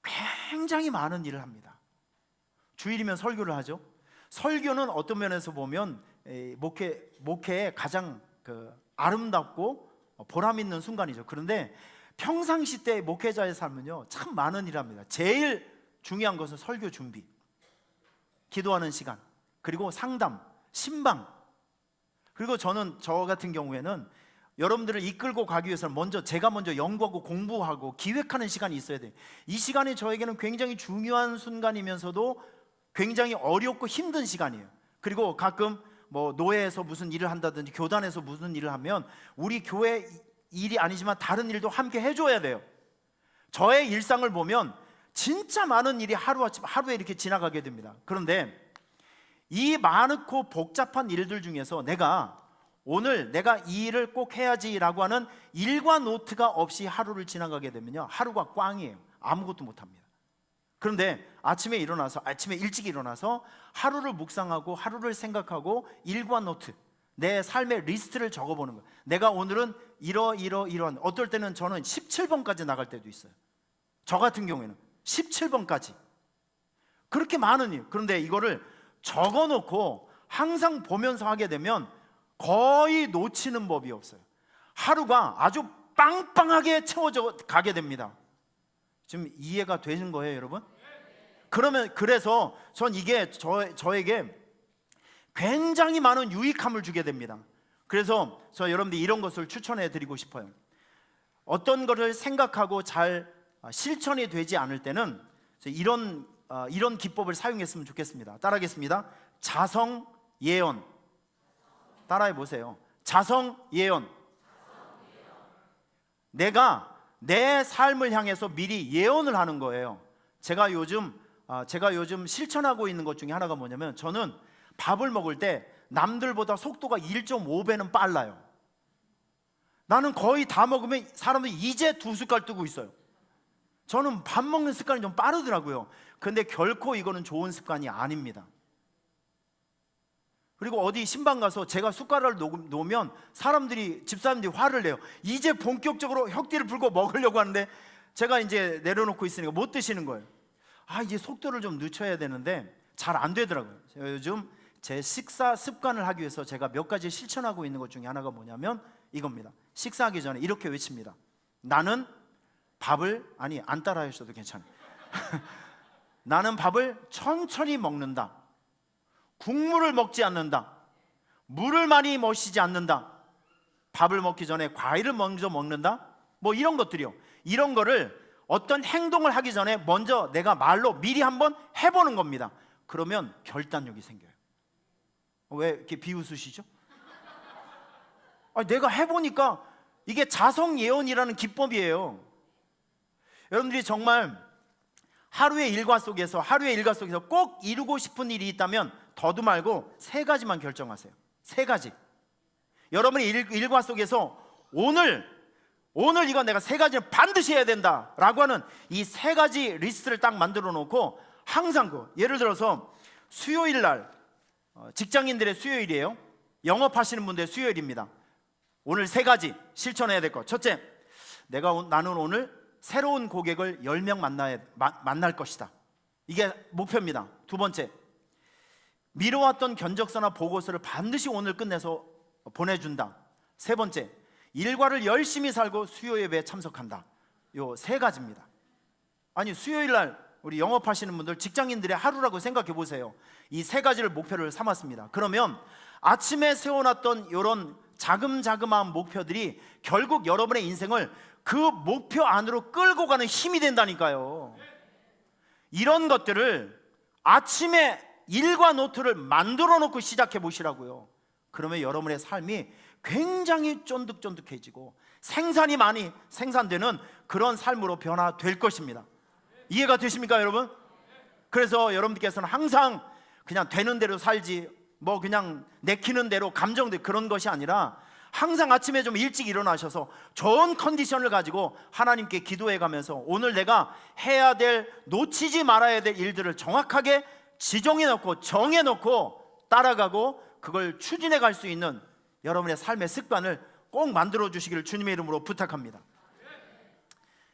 굉장히 많은 일을 합니다. 주일이면 설교를 하죠. 설교는 어떤 면에서 보면 목회의 가장 아름답고 보람 있는 순간이죠. 그런데 평상시 때 목회자의 삶은요, 참 많은 일을 합니다. 제일 중요한 것은 설교 준비, 기도하는 시간, 그리고 상담, 신방. 그리고 저 같은 경우에는 여러분들을 이끌고 가기 위해서는 제가 먼저 연구하고 공부하고 기획하는 시간이 있어야 돼요. 이 시간이 저에게는 굉장히 중요한 순간이면서도 굉장히 어렵고 힘든 시간이에요. 그리고 가끔 노예에서 무슨 일을 한다든지 교단에서 무슨 일을 하면 우리 교회 일이 아니지만 다른 일도 함께 해줘야 돼요. 저의 일상을 보면 진짜 많은 일이 하루에 이렇게 지나가게 됩니다. 그런데 이 많고 복잡한 일들 중에서 오늘 내가 이 일을 꼭 해야지라고 하는 일과 노트가 없이 하루를 지나가게 되면요, 하루가 꽝이에요. 아무것도 못합니다. 그런데 아침에 일찍 일어나서 하루를 묵상하고 하루를 생각하고 일과 노트, 내 삶의 리스트를 적어보는 거예요. 내가 오늘은 이런, 어떨 때는 저는 17번까지 나갈 때도 있어요. 저 같은 경우에는 17번까지. 그렇게 많은 일. 그런데 이거를 적어놓고 항상 보면서 하게 되면 거의 놓치는 법이 없어요. 하루가 아주 빵빵하게 채워져 가게 됩니다. 지금 이해가 되는 거예요, 여러분? 그래서 전 이게 저에게 굉장히 많은 유익함을 주게 됩니다. 그래서 여러분들 이런 것을 추천해 드리고 싶어요. 어떤 것을 생각하고 잘 실천이 되지 않을 때는 이런 기법을 사용했으면 좋겠습니다. 따라하겠습니다. 자성 예언. 따라해 보세요. 자성 예언. 내가 내 삶을 향해서 미리 예언을 하는 거예요. 제가 요즘 실천하고 있는 것 중에 하나가 뭐냐면, 저는 밥을 먹을 때 남들보다 속도가 1.5배는 빨라요. 나는 거의 다 먹으면 사람들이 이제 2숟갈 뜨고 있어요. 저는 밥 먹는 습관이 좀 빠르더라고요. 근데 결코 이거는 좋은 습관이 아닙니다. 그리고 어디 신방 가서 제가 숟가락을 놓으면 집사람들이 화를 내요. 이제 본격적으로 혁띠를 불고 먹으려고 하는데 제가 이제 내려놓고 있으니까 못 드시는 거예요. 이제 속도를 좀 늦춰야 되는데 잘 안 되더라고요. 제가 요즘 제 식사 습관을 하기 위해서 제가 몇 가지 실천하고 있는 것 중에 하나가 뭐냐면 이겁니다. 식사하기 전에 이렇게 외칩니다. 나는 안 따라 하셔도 괜찮아요. 나는 밥을 천천히 먹는다. 국물을 먹지 않는다. 물을 많이 마시지 않는다. 밥을 먹기 전에 과일을 먼저 먹는다. 이런 것들이요. 이런 거를 어떤 행동을 하기 전에 먼저 내가 말로 미리 한번 해보는 겁니다. 그러면 결단력이 생겨요. 왜 이렇게 비웃으시죠? 내가 해보니까 이게 자성 예언이라는 기법이에요. 여러분들이 정말 하루의 일과 속에서 꼭 이루고 싶은 일이 있다면 더도 말고 세 가지만 결정하세요. 세 가지. 여러분의 일과 속에서 오늘 이거 내가 세 가지는 반드시 해야 된다 라고 하는 이 세 가지 리스트를 딱 만들어 놓고 항상 예를 들어서 수요일 날, 직장인들의 수요일이에요. 영업하시는 분들의 수요일입니다. 오늘 세 가지 실천해야 될 것. 첫째, 나는 오늘 새로운 고객을 10명 만날 것이다. 이게 목표입니다. 두 번째, 미뤄왔던 견적서나 보고서를 반드시 오늘 끝내서 보내준다. 세 번째, 일과를 열심히 살고 수요 예배에 참석한다. 요 세 가지입니다. 아니, 수요일 날 우리 영업하시는 분들, 직장인들의 하루라고 생각해 보세요. 이 세 가지를 목표를 삼았습니다. 그러면 아침에 세워놨던 이런 자금자금한 목표들이 결국 여러분의 인생을 그 목표 안으로 끌고 가는 힘이 된다니까요. 이런 것들을 아침에 일과 노트를 만들어 놓고 시작해 보시라고요. 그러면 여러분의 삶이 굉장히 쫀득쫀득해지고 생산이 많이 생산되는 그런 삶으로 변화될 것입니다. 이해가 되십니까, 여러분? 그래서 여러분들께서는 항상 그냥 되는 대로 살지, 뭐 그냥 내키는 대로 감정대 그런 것이 아니라 항상 아침에 좀 일찍 일어나셔서 좋은 컨디션을 가지고 하나님께 기도해 가면서 오늘 내가 해야 될, 놓치지 말아야 될 일들을 정확하게 지정해 놓고 정해 놓고 따라가고 그걸 추진해 갈 수 있는 여러분의 삶의 습관을 꼭 만들어 주시기를 주님의 이름으로 부탁합니다.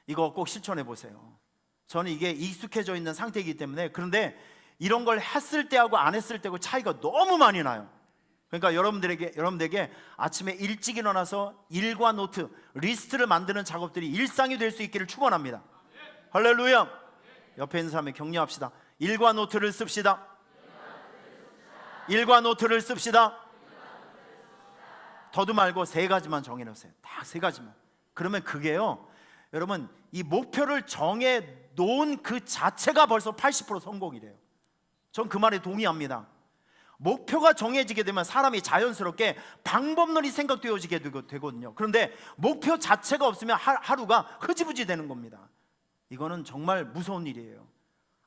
이거 꼭 실천해 보세요. 저는 이게 익숙해져 있는 상태이기 때문에. 그런데 이런 걸 했을 때하고 안 했을 때하고 차이가 너무 많이 나요. 그러니까 여러분들에게 아침에 일찍 일어나서 일과 노트, 리스트를 만드는 작업들이 일상이 될 수 있기를 축원합니다. 할렐루야. 옆에 있는 사람에 격려합시다. 일과 노트를 씁시다. 일과 노트를 씁시다. 더도 말고 세 가지만 정해놓으세요. 딱 세 가지만. 그러면 그게요, 여러분, 이 목표를 정해 놓은 그 자체가 벌써 80% 성공이래요. 전 그 말에 동의합니다. 목표가 정해지게 되면 사람이 자연스럽게 방법론이 생각되어지게 되거든요. 그런데 목표 자체가 없으면 하루가 흐지부지 되는 겁니다. 이거는 정말 무서운 일이에요.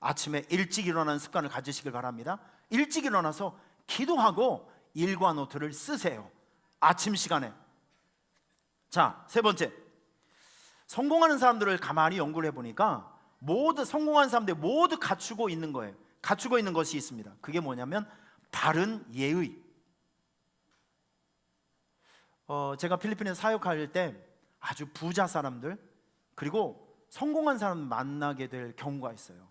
아침에 일찍 일어나는 습관을 가지시길 바랍니다. 일찍 일어나서 기도하고 일과 노트를 쓰세요. 아침 시간에. 자, 세 번째, 성공하는 사람들을 가만히 연구를 해보니까 모두 성공한 사람들 모두 갖추고 있는 거예요. 갖추고 있는 것이 있습니다. 그게 뭐냐면 바른 예의. 제가 필리핀에 사역할 때 아주 부자 사람들 그리고 성공한 사람 만나게 될 경우가 있어요.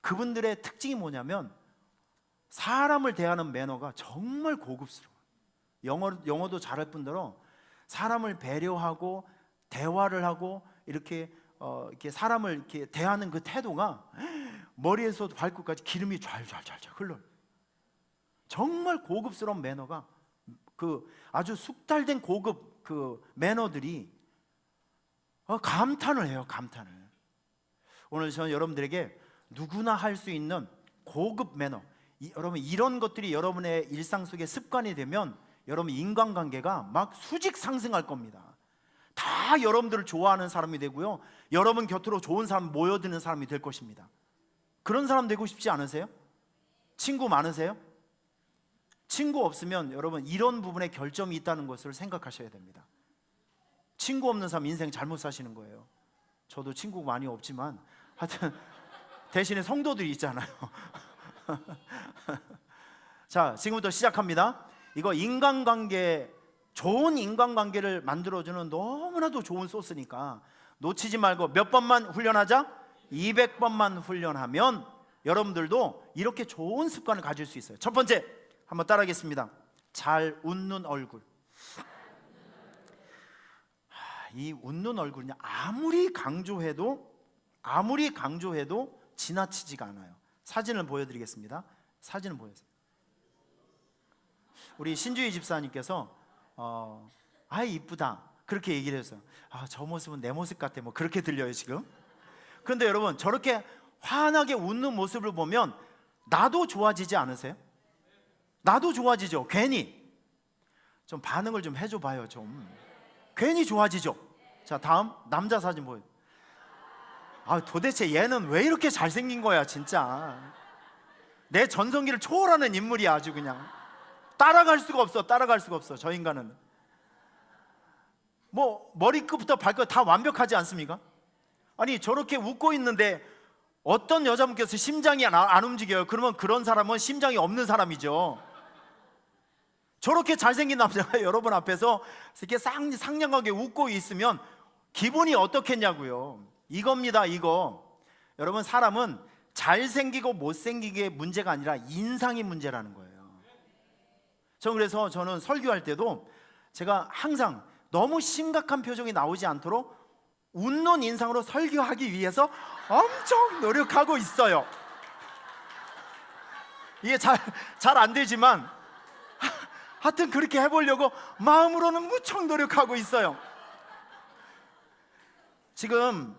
그분들의 특징이 뭐냐면 사람을 대하는 매너가 정말 고급스러워요. 영어도 잘할 뿐더러 사람을 배려하고 대화를 하고 이렇게 사람을 이렇게 대하는 그 태도가 머리에서도 발끝까지 기름이 좔좔좔 흘러요. 정말 고급스러운 매너가 아주 숙달된 고급 그 매너들이 감탄을 해요. 감탄을. 오늘 저는 여러분들에게 누구나 할 수 있는 고급 매너, 여러분 이런 것들이 여러분의 일상 속에 습관이 되면 여러분 인간관계가 막 수직 상승할 겁니다. 다 여러분들을 좋아하는 사람이 되고요, 여러분 곁으로 좋은 사람 모여드는 사람이 될 것입니다. 그런 사람 되고 싶지 않으세요? 친구 많으세요? 친구 없으면 여러분 이런 부분에 결점이 있다는 것을 생각하셔야 됩니다. 친구 없는 사람 인생 잘못 사시는 거예요. 저도 친구가 많이 없지만 하여튼 대신에 성도들이 있잖아요. 자, 지금부터 시작합니다. 이거 인간관계, 좋은 인간관계를 만들어주는 너무나도 좋은 소스니까 놓치지 말고 몇 번만 훈련하자? 200번만 훈련하면 여러분들도 이렇게 좋은 습관을 가질 수 있어요. 첫 번째, 한번 따라하겠습니다. 잘 웃는 얼굴. 이 웃는 얼굴은요, 아무리 강조해도 지나치지가 않아요. 사진을 보여드리겠습니다. 사진을 보여주세요. 우리 신주희 집사님께서 이쁘다 그렇게 얘기를 했어요. 저 모습은 내 모습 같아, 뭐 그렇게 들려요 지금. 그런데 여러분, 저렇게 환하게 웃는 모습을 보면 나도 좋아지지 않으세요? 나도 좋아지죠. 괜히 좀 반응을 좀 해줘 봐요. 좀 괜히 좋아지죠. 자, 다음 남자 사진 보여요. 도대체 얘는 왜 이렇게 잘생긴 거야 진짜. 내 전성기를 초월하는 인물이야. 아주 그냥 따라갈 수가 없어. 저 인간은 뭐 머리끝부터 발끝 다 완벽하지 않습니까? 아니 저렇게 웃고 있는데 어떤 여자분께서 심장이 안 움직여요. 그러면 그런 사람은 심장이 없는 사람이죠. 저렇게 잘생긴 남자가 여러분 앞에서 이렇게 상냥하게 웃고 있으면 기분이 어떻겠냐고요. 이겁니다. 이거 여러분, 사람은 잘생기고 못생기게 문제가 아니라 인상이 문제라는 거예요. 그래서 저는 설교할 때도 제가 항상 너무 심각한 표정이 나오지 않도록 웃는 인상으로 설교하기 위해서 엄청 노력하고 있어요. 이게 잘 안 되지만 하여튼 그렇게 해보려고 마음으로는 무척 노력하고 있어요. 지금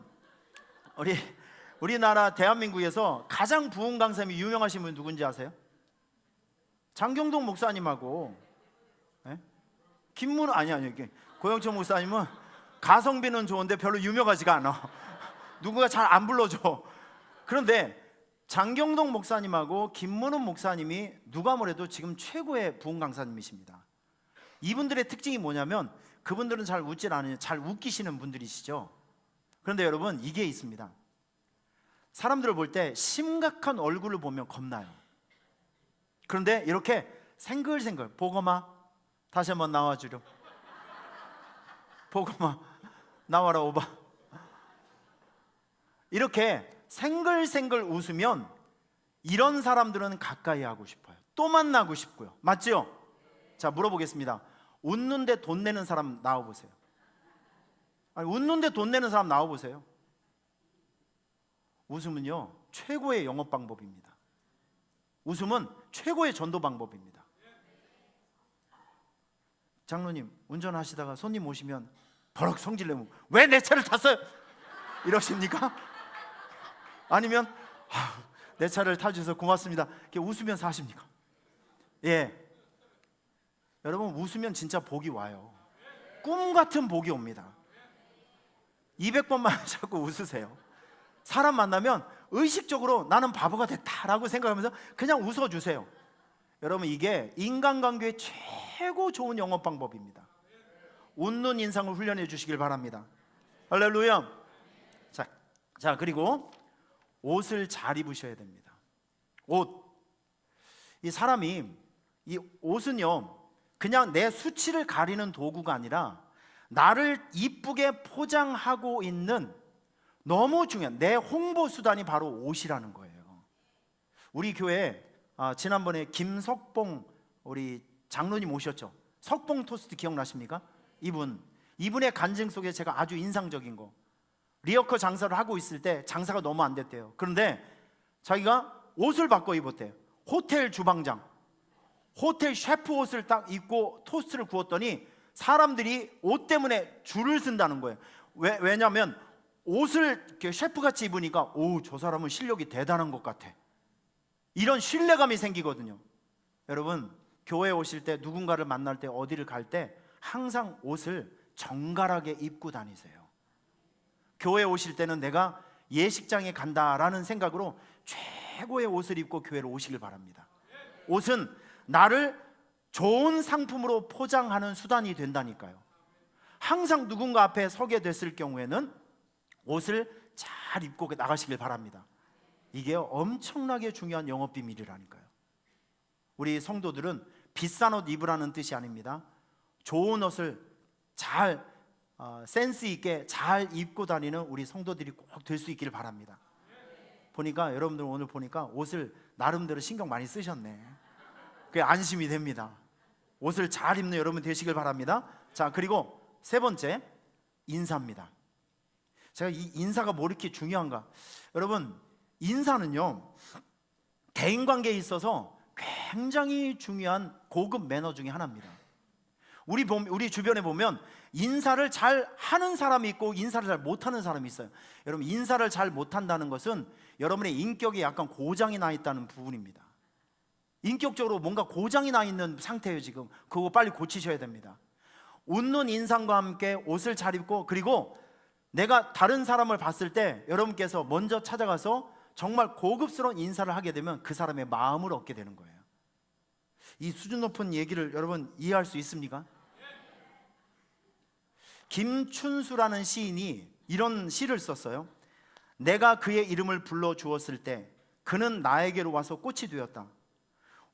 우리나라 대한민국에서 가장 부흥 강사님이 유명하신 분 누군지 아세요? 장경동 목사님하고 김문호 아니 고영철 목사님은 가성비는 좋은데 별로 유명하지가 않아. 누구가 잘 안 불러줘. 그런데 장경동 목사님하고 김문호 목사님이 누가 뭐래도 지금 최고의 부흥 강사님이십니다. 이분들의 특징이 뭐냐면 그분들은 잘 웃질 않으요. 잘 웃기시는 분들이시죠. 그런데 여러분, 이게 있습니다. 사람들을 볼 때 심각한 얼굴을 보면 겁나요. 그런데 이렇게 생글생글, 보거마 다시 한번 나와주렴. 보거마 나와라 오바. 이렇게 생글생글 웃으면 이런 사람들은 가까이 하고 싶어요. 또 만나고 싶고요. 맞죠? 자, 물어보겠습니다. 웃는데 돈 내는 사람 나와보세요. 웃는데 돈 내는 사람 나와보세요. 웃음은요 최고의 영업 방법입니다. 웃음은 최고의 전도 방법입니다. 장로님, 운전하시다가 손님 오시면 버럭 성질내면 왜 내 차를 탔어요? 이러십니까? 아니면 내 차를 타주셔서 고맙습니다 이렇게 웃으면서 하십니까? 예, 여러분, 웃으면 진짜 복이 와요. 꿈 같은 복이 옵니다. 200번만 자꾸 웃으세요. 사람 만나면 의식적으로 나는 바보가 됐다라고 생각하면서 그냥 웃어주세요. 여러분, 이게 인간관계의 최고 좋은 영업 방법입니다. 웃는 인상을 훈련해 주시길 바랍니다. 할렐루야. 자, 그리고 옷을 잘 입으셔야 됩니다. 이 사람이, 이 옷은요 그냥 내 수치를 가리는 도구가 아니라 나를 이쁘게 포장하고 있는 너무 중요한 내 홍보 수단이 바로 옷이라는 거예요. 우리 교회 지난번에 김석봉 우리 장로님 오셨죠? 석봉 토스트 기억나십니까? 이분의 간증 속에 제가 아주 인상적인 거, 리어커 장사를 하고 있을 때 장사가 너무 안 됐대요. 그런데 자기가 옷을 바꿔 입었대요. 호텔 주방장, 호텔 셰프 옷을 딱 입고 토스트를 구웠더니 사람들이 옷 때문에 줄을 쓴다는 거예요. 왜냐하면 옷을 이렇게 셰프같이 입으니까 저 사람은 실력이 대단한 것 같아, 이런 신뢰감이 생기거든요. 여러분, 교회에 오실 때, 누군가를 만날 때, 어디를 갈 때 항상 옷을 정갈하게 입고 다니세요. 교회에 오실 때는 내가 예식장에 간다라는 생각으로 최고의 옷을 입고 교회로 오시길 바랍니다. 옷은 나를 좋은 상품으로 포장하는 수단이 된다니까요. 항상 누군가 앞에 서게 됐을 경우에는 옷을 잘 입고 나가시길 바랍니다. 이게 엄청나게 중요한 영업 비밀이라니까요. 우리 성도들은 비싼 옷 입으라는 뜻이 아닙니다. 좋은 옷을 잘 센스 있게 잘 입고 다니는 우리 성도들이 꼭 될 수 있기를 바랍니다. 보니까 여러분들 오늘 보니까 옷을 나름대로 신경 많이 쓰셨네. 그게 안심이 됩니다. 옷을 잘 입는 여러분 되시길 바랍니다. 자, 그리고 세 번째, 인사입니다. 제가 이 인사가 뭐 이렇게 중요한가? 여러분, 인사는요 대인관계에 있어서 굉장히 중요한 고급 매너 중에 하나입니다. 우리 주변에 보면 인사를 잘 하는 사람이 있고 인사를 잘 못하는 사람이 있어요. 여러분, 인사를 잘 못한다는 것은 여러분의 인격에 약간 고장이 나 있다는 부분입니다. 인격적으로 뭔가 고장이 나 있는 상태예요. 지금 그거 빨리 고치셔야 됩니다. 웃는 인상과 함께 옷을 잘 입고, 그리고 내가 다른 사람을 봤을 때 여러분께서 먼저 찾아가서 정말 고급스러운 인사를 하게 되면 그 사람의 마음을 얻게 되는 거예요. 이 수준 높은 얘기를 여러분 이해할 수 있습니까? 김춘수라는 시인이 이런 시를 썼어요. 내가 그의 이름을 불러주었을 때 그는 나에게로 와서 꽃이 되었다.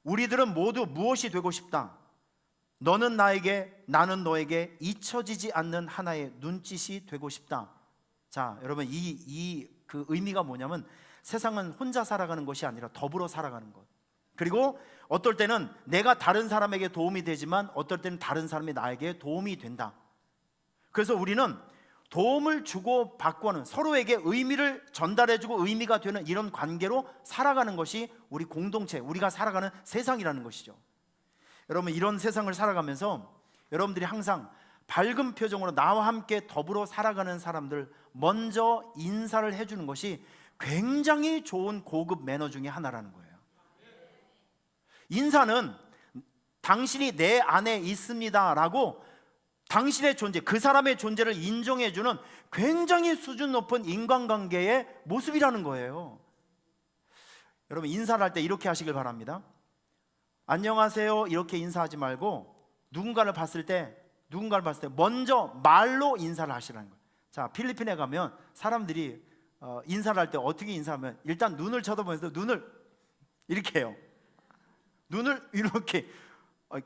우리들은 모두 무엇이 되고 싶다. 너는 나에게, 나는 너에게 잊혀지지 않는 하나의 눈짓이 되고 싶다. 자, 여러분 그 의미가 뭐냐면 세상은 혼자 살아가는 것이 아니라 더불어 살아가는 것. 그리고 어떨 때는 내가 다른 사람에게 도움이 되지만 어떨 때는 다른 사람이 나에게 도움이 된다. 그래서 우리는 도움을 주고 받고는 서로에게 의미를 전달해주고 의미가 되는 이런 관계로 살아가는 것이 우리 공동체, 우리가 살아가는 세상이라는 것이죠. 여러분, 이런 세상을 살아가면서 여러분들이 항상 밝은 표정으로 나와 함께 더불어 살아가는 사람들 먼저 인사를 해주는 것이 굉장히 좋은 고급 매너 중에 하나라는 거예요. 인사는 당신이 내 안에 있습니다 라고 당신의 존재, 그 사람의 존재를 인정해주는 굉장히 수준 높은 인간관계의 모습이라는 거예요. 여러분, 인사를 할 때 이렇게 하시길 바랍니다. 안녕하세요 이렇게 인사하지 말고 누군가를 봤을 때 먼저 말로 인사를 하시라는 거예요. 자, 필리핀에 가면 사람들이 인사를 할 때 어떻게 인사하면 일단 눈을 쳐다보면서 눈을 이렇게 해요. 눈을 이렇게.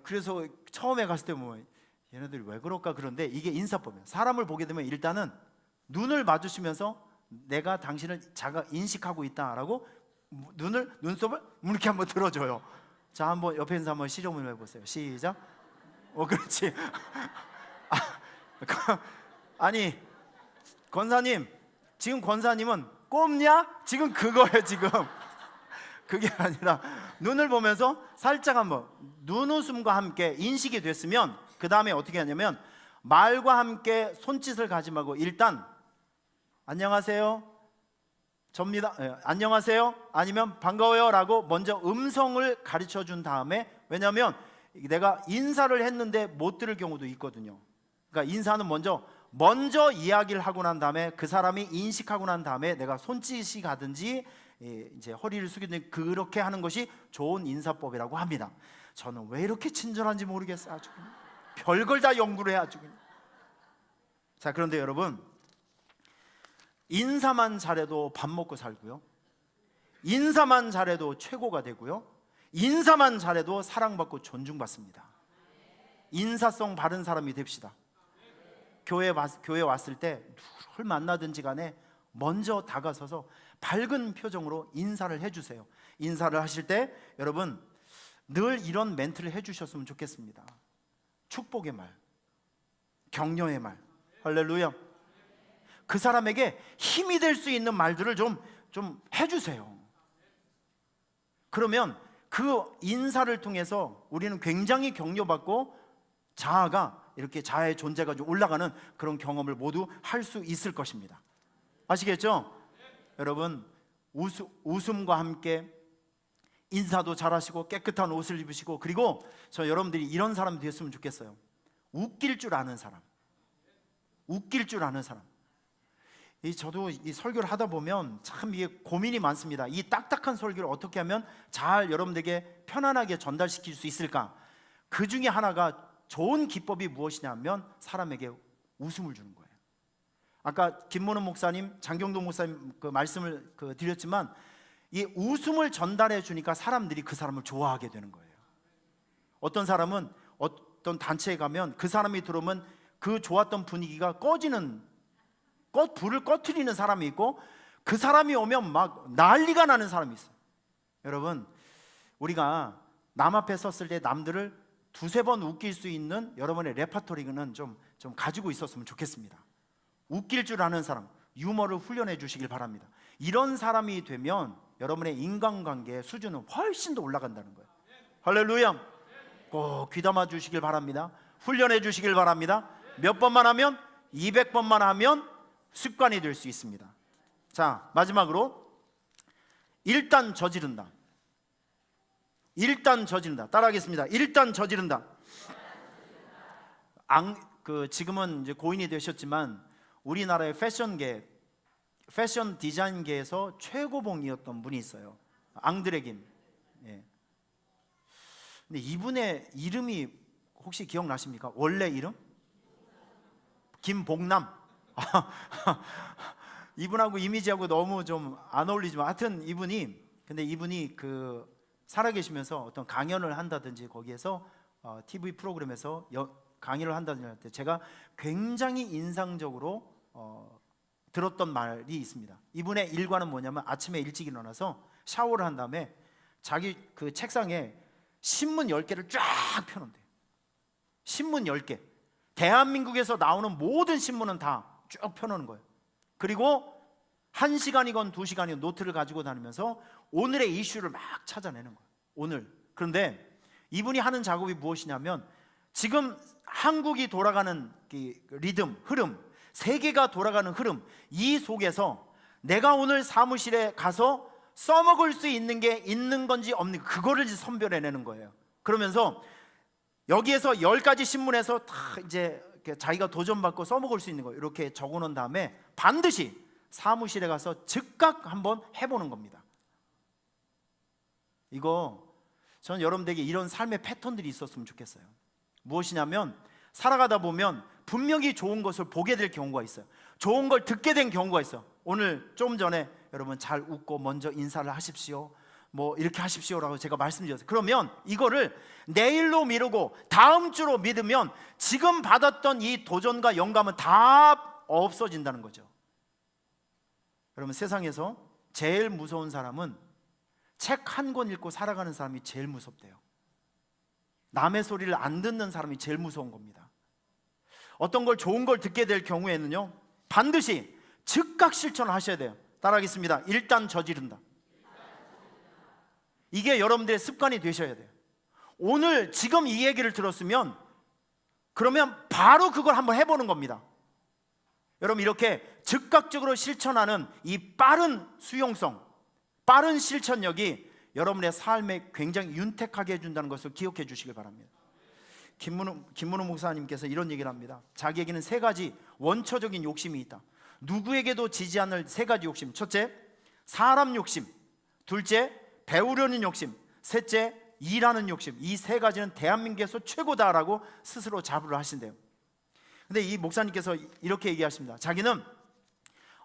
그래서 처음에 갔을 때 뭐 얘네들이 왜 그럴까 그런데 이게 인사법이에요. 사람을 보게 되면 일단은 눈을 마주치면서 내가 당신을 자가 인식하고 있다라고 눈썹을 이렇게 한번 들어줘요. 자, 한번 옆에 있는 사람 한번 시험을 해보세요. 시작. 그렇지. 아니 권사님, 지금 권사님은 꼽냐? 지금 그거예요. 지금 그게 아니라 눈을 보면서 살짝 한번 눈웃음과 함께 인식이 됐으면 그 다음에 어떻게 하냐면 말과 함께 손짓을 가지 말고 일단 안녕하세요 접니다. 안녕하세요 아니면 반가워요 라고 먼저 음성을 가르쳐 준 다음에, 왜냐하면 내가 인사를 했는데 못 들을 경우도 있거든요. 그러니까 인사는 먼저 이야기를 하고 난 다음에 그 사람이 인식하고 난 다음에 내가 손짓이 가든지 이제 허리를 숙이든지 그렇게 하는 것이 좋은 인사법이라고 합니다. 저는 왜 이렇게 친절한지 모르겠어요. 아주 별걸 다 연구를 해가지고. 자, 그런데 여러분, 인사만 잘해도 밥 먹고 살고요, 인사만 잘해도 최고가 되고요, 인사만 잘해도 사랑받고 존중받습니다. 인사성 바른 사람이 됩시다. 교회 왔을 때 누구를 만나든지 간에 먼저 다가서서 밝은 표정으로 인사를 해주세요. 인사를 하실 때 여러분 늘 이런 멘트를 해주셨으면 좋겠습니다. 축복의 말, 격려의 말, 할렐루야. 그 사람에게 힘이 될 수 있는 말들을 좀 해주세요. 그러면 그 인사를 통해서 우리는 굉장히 격려받고 자아의 존재가 좀 올라가는 그런 경험을 모두 할 수 있을 것입니다. 아시겠죠? 여러분, 웃음과 함께 인사도 잘하시고 깨끗한 옷을 입으시고, 그리고 저 여러분들이 이런 사람이 됐으면 좋겠어요. 웃길 줄 아는 사람. 웃길 줄 아는 사람. 저도 이 설교를 하다 보면 참 이게 고민이 많습니다. 이 딱딱한 설교를 어떻게 하면 잘 여러분들에게 편안하게 전달시킬 수 있을까? 그 중에 하나가 좋은 기법이 무엇이냐면 사람에게 웃음을 주는 거예요. 아까 김문훈 목사님, 장경동 목사님 그 말씀을 드렸지만 이 웃음을 전달해 주니까 사람들이 그 사람을 좋아하게 되는 거예요. 어떤 사람은 어떤 단체에 가면 그 사람이 들어오면 그 좋았던 분위기가 불을 꺼트리는 사람이 있고, 그 사람이 오면 막 난리가 나는 사람이 있어요. 여러분, 우리가 남 앞에 섰을 때 남들을 두세 번 웃길 수 있는 여러분의 레퍼토리는 좀 가지고 있었으면 좋겠습니다. 웃길 줄 아는 사람, 유머를 훈련해 주시길 바랍니다. 이런 사람이 되면 여러분의 인간관계의 수준은 훨씬 더 올라간다는 거예요. 할렐루야. 꼭 귀담아 주시길 바랍니다. 훈련해 주시길 바랍니다. 몇 번만 하면 200번만 하면 습관이 될 수 있습니다. 자, 마지막으로 일단 저지른다. 따라하겠습니다. 일단 저지른다. 지금은 이제 고인이 되셨지만 우리나라의 패션 디자인계에서 최고봉이었던 분이 있어요. 앙드레 김. 예. 근데 이분의 이름이 혹시 기억나십니까? 원래 이름? 김복남. 이분하고 이미지하고 너무 좀 안 어울리지만 하여튼 이분이 그 살아계시면서 어떤 강연을 한다든지 거기에서 TV 프로그램에서 강의를 한다든지 할 때 제가 굉장히 인상적으로 들었던 말이 있습니다. 이분의 일과는 뭐냐면 아침에 일찍 일어나서 샤워를 한 다음에 자기 그 책상에 신문 10개를 쫙 펴놓는대요. 신문 10개. 대한민국에서 나오는 모든 신문은 다 쭉 펴놓는 거예요. 그리고 1시간이건 2시간이건 노트를 가지고 다니면서 오늘의 이슈를 막 찾아내는 거예요. 오늘. 그런데 이분이 하는 작업이 무엇이냐면 지금 한국이 돌아가는 리듬, 흐름, 세계가 돌아가는 흐름, 이 속에서 내가 오늘 사무실에 가서 써먹을 수 있는 게 있는 건지 없는 그거를 선별해내는 거예요. 그러면서 여기에서 10가지 신문에서 다 이제 자기가 도전받고 써먹을 수 있는 거 이렇게 적어놓은 다음에 반드시 사무실에 가서 즉각 한번 해보는 겁니다. 이거 저는 여러분들에게 이런 삶의 패턴들이 있었으면 좋겠어요. 무엇이냐면 살아가다 보면 분명히 좋은 것을 보게 될 경우가 있어요. 좋은 걸 듣게 된 경우가 있어요. 오늘 좀 전에 여러분 잘 웃고 먼저 인사를 하십시오, 뭐 이렇게 하십시오라고 제가 말씀드렸어요. 그러면 이거를 내일로 미루고 다음 주로 미루면 지금 받았던 이 도전과 영감은 다 없어진다는 거죠. 여러분 세상에서 제일 무서운 사람은 책 한 권 읽고 살아가는 사람이 제일 무섭대요. 남의 소리를 안 듣는 사람이 제일 무서운 겁니다. 어떤 걸 좋은 걸 듣게 될 경우에는요 반드시 즉각 실천을 하셔야 돼요. 따라하겠습니다. 일단 저지른다. 이게 여러분들의 습관이 되셔야 돼요. 오늘 지금 이 얘기를 들었으면 그러면 바로 그걸 한번 해보는 겁니다. 여러분 이렇게 즉각적으로 실천하는 이 빠른 수용성, 빠른 실천력이 여러분의 삶에 굉장히 윤택하게 해준다는 것을 기억해 주시길 바랍니다. 김문우 목사님께서 이런 얘기를 합니다. 자기에게는 3가지 원초적인 욕심이 있다. 누구에게도 지지 않을 3가지 욕심. 첫째, 사람 욕심. 둘째, 배우려는 욕심. 셋째, 일하는 욕심. 이 3가지는 대한민국에서 최고다라고 스스로 자부를 하신대요. 근데 이 목사님께서 이렇게 얘기하십니다. 자기는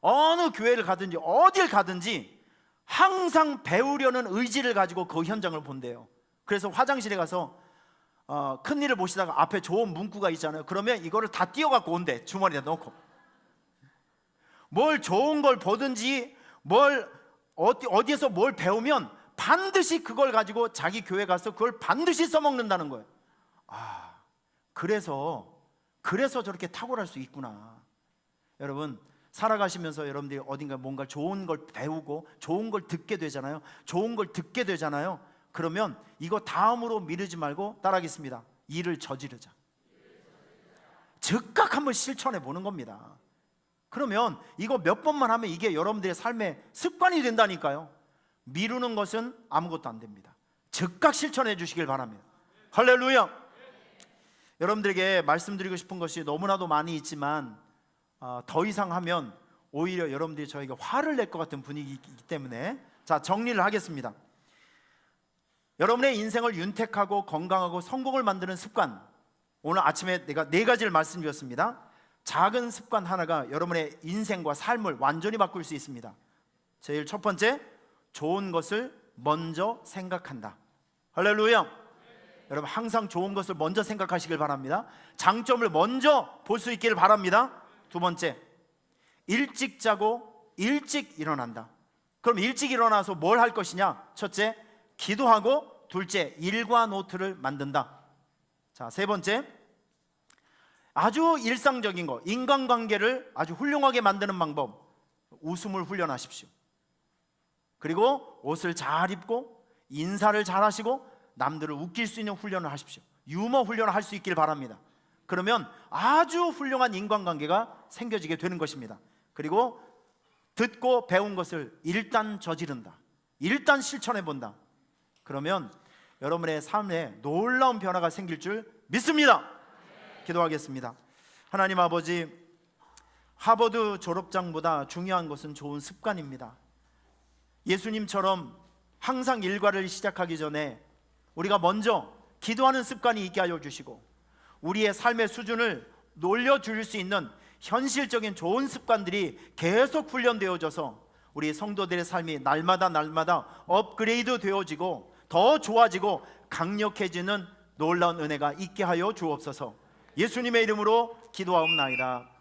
어느 교회를 가든지 어딜 가든지 항상 배우려는 의지를 가지고 그 현장을 본대요. 그래서 화장실에 가서 큰일을 보시다가 앞에 좋은 문구가 있잖아요. 그러면 이거를 다 띄어갖고 온대. 주머니에 넣고 뭘 좋은 걸 보든지 뭘 어디에서 뭘 배우면 반드시 그걸 가지고 자기 교회 가서 그걸 반드시 써먹는다는 거예요. 그래서 저렇게 탁월할 수 있구나. 여러분 살아가시면서 여러분들이 어딘가 뭔가 좋은 걸 배우고 좋은 걸 듣게 되잖아요. 좋은 걸 듣게 되잖아요. 그러면 이거 다음으로 미루지 말고 따라하겠습니다. 일을 저지르자. 즉각 한번 실천해 보는 겁니다. 그러면 이거 몇 번만 하면 이게 여러분들의 삶의 습관이 된다니까요. 미루는 것은 아무것도 안 됩니다. 즉각 실천해 주시길 바랍니다. 할렐루야. 여러분들에게 말씀드리고 싶은 것이 너무나도 많이 있지만 더 이상 하면 오히려 여러분들이 저에게 화를 낼 것 같은 분위기이기 때문에 자 정리를 하겠습니다. 여러분의 인생을 윤택하고 건강하고 성공을 만드는 습관, 오늘 아침에 내가 4가지를 말씀드렸습니다. 작은 습관 하나가 여러분의 인생과 삶을 완전히 바꿀 수 있습니다. 제일 첫 번째, 좋은 것을 먼저 생각한다. 할렐루야. 여러분 항상 좋은 것을 먼저 생각하시길 바랍니다. 장점을 먼저 볼 수 있기를 바랍니다. 두 번째, 일찍 자고 일찍 일어난다. 그럼 일찍 일어나서 뭘 할 것이냐? 첫째, 기도하고 둘째, 일과 노트를 만든다. 자, 세 번째, 아주 일상적인 거, 인간관계를 아주 훌륭하게 만드는 방법, 웃음을 훈련하십시오. 그리고 옷을 잘 입고 인사를 잘 하시고 남들을 웃길 수 있는 훈련을 하십시오. 유머 훈련을 할 수 있길 바랍니다. 그러면 아주 훌륭한 인간관계가 생겨지게 되는 것입니다. 그리고 듣고 배운 것을 일단 저지른다. 일단 실천해 본다. 그러면 여러분의 삶에 놀라운 변화가 생길 줄 믿습니다. 기도하겠습니다. 하나님 아버지, 하버드 졸업장보다 중요한 것은 좋은 습관입니다. 예수님처럼 항상 일과를 시작하기 전에 우리가 먼저 기도하는 습관이 있게 하여 주시고, 우리의 삶의 수준을 올려줄 수 있는 현실적인 좋은 습관들이 계속 훈련되어져서 우리 성도들의 삶이 날마다 업그레이드 되어지고 더 좋아지고 강력해지는 놀라운 은혜가 있게 하여 주옵소서. 예수님의 이름으로 기도하옵나이다.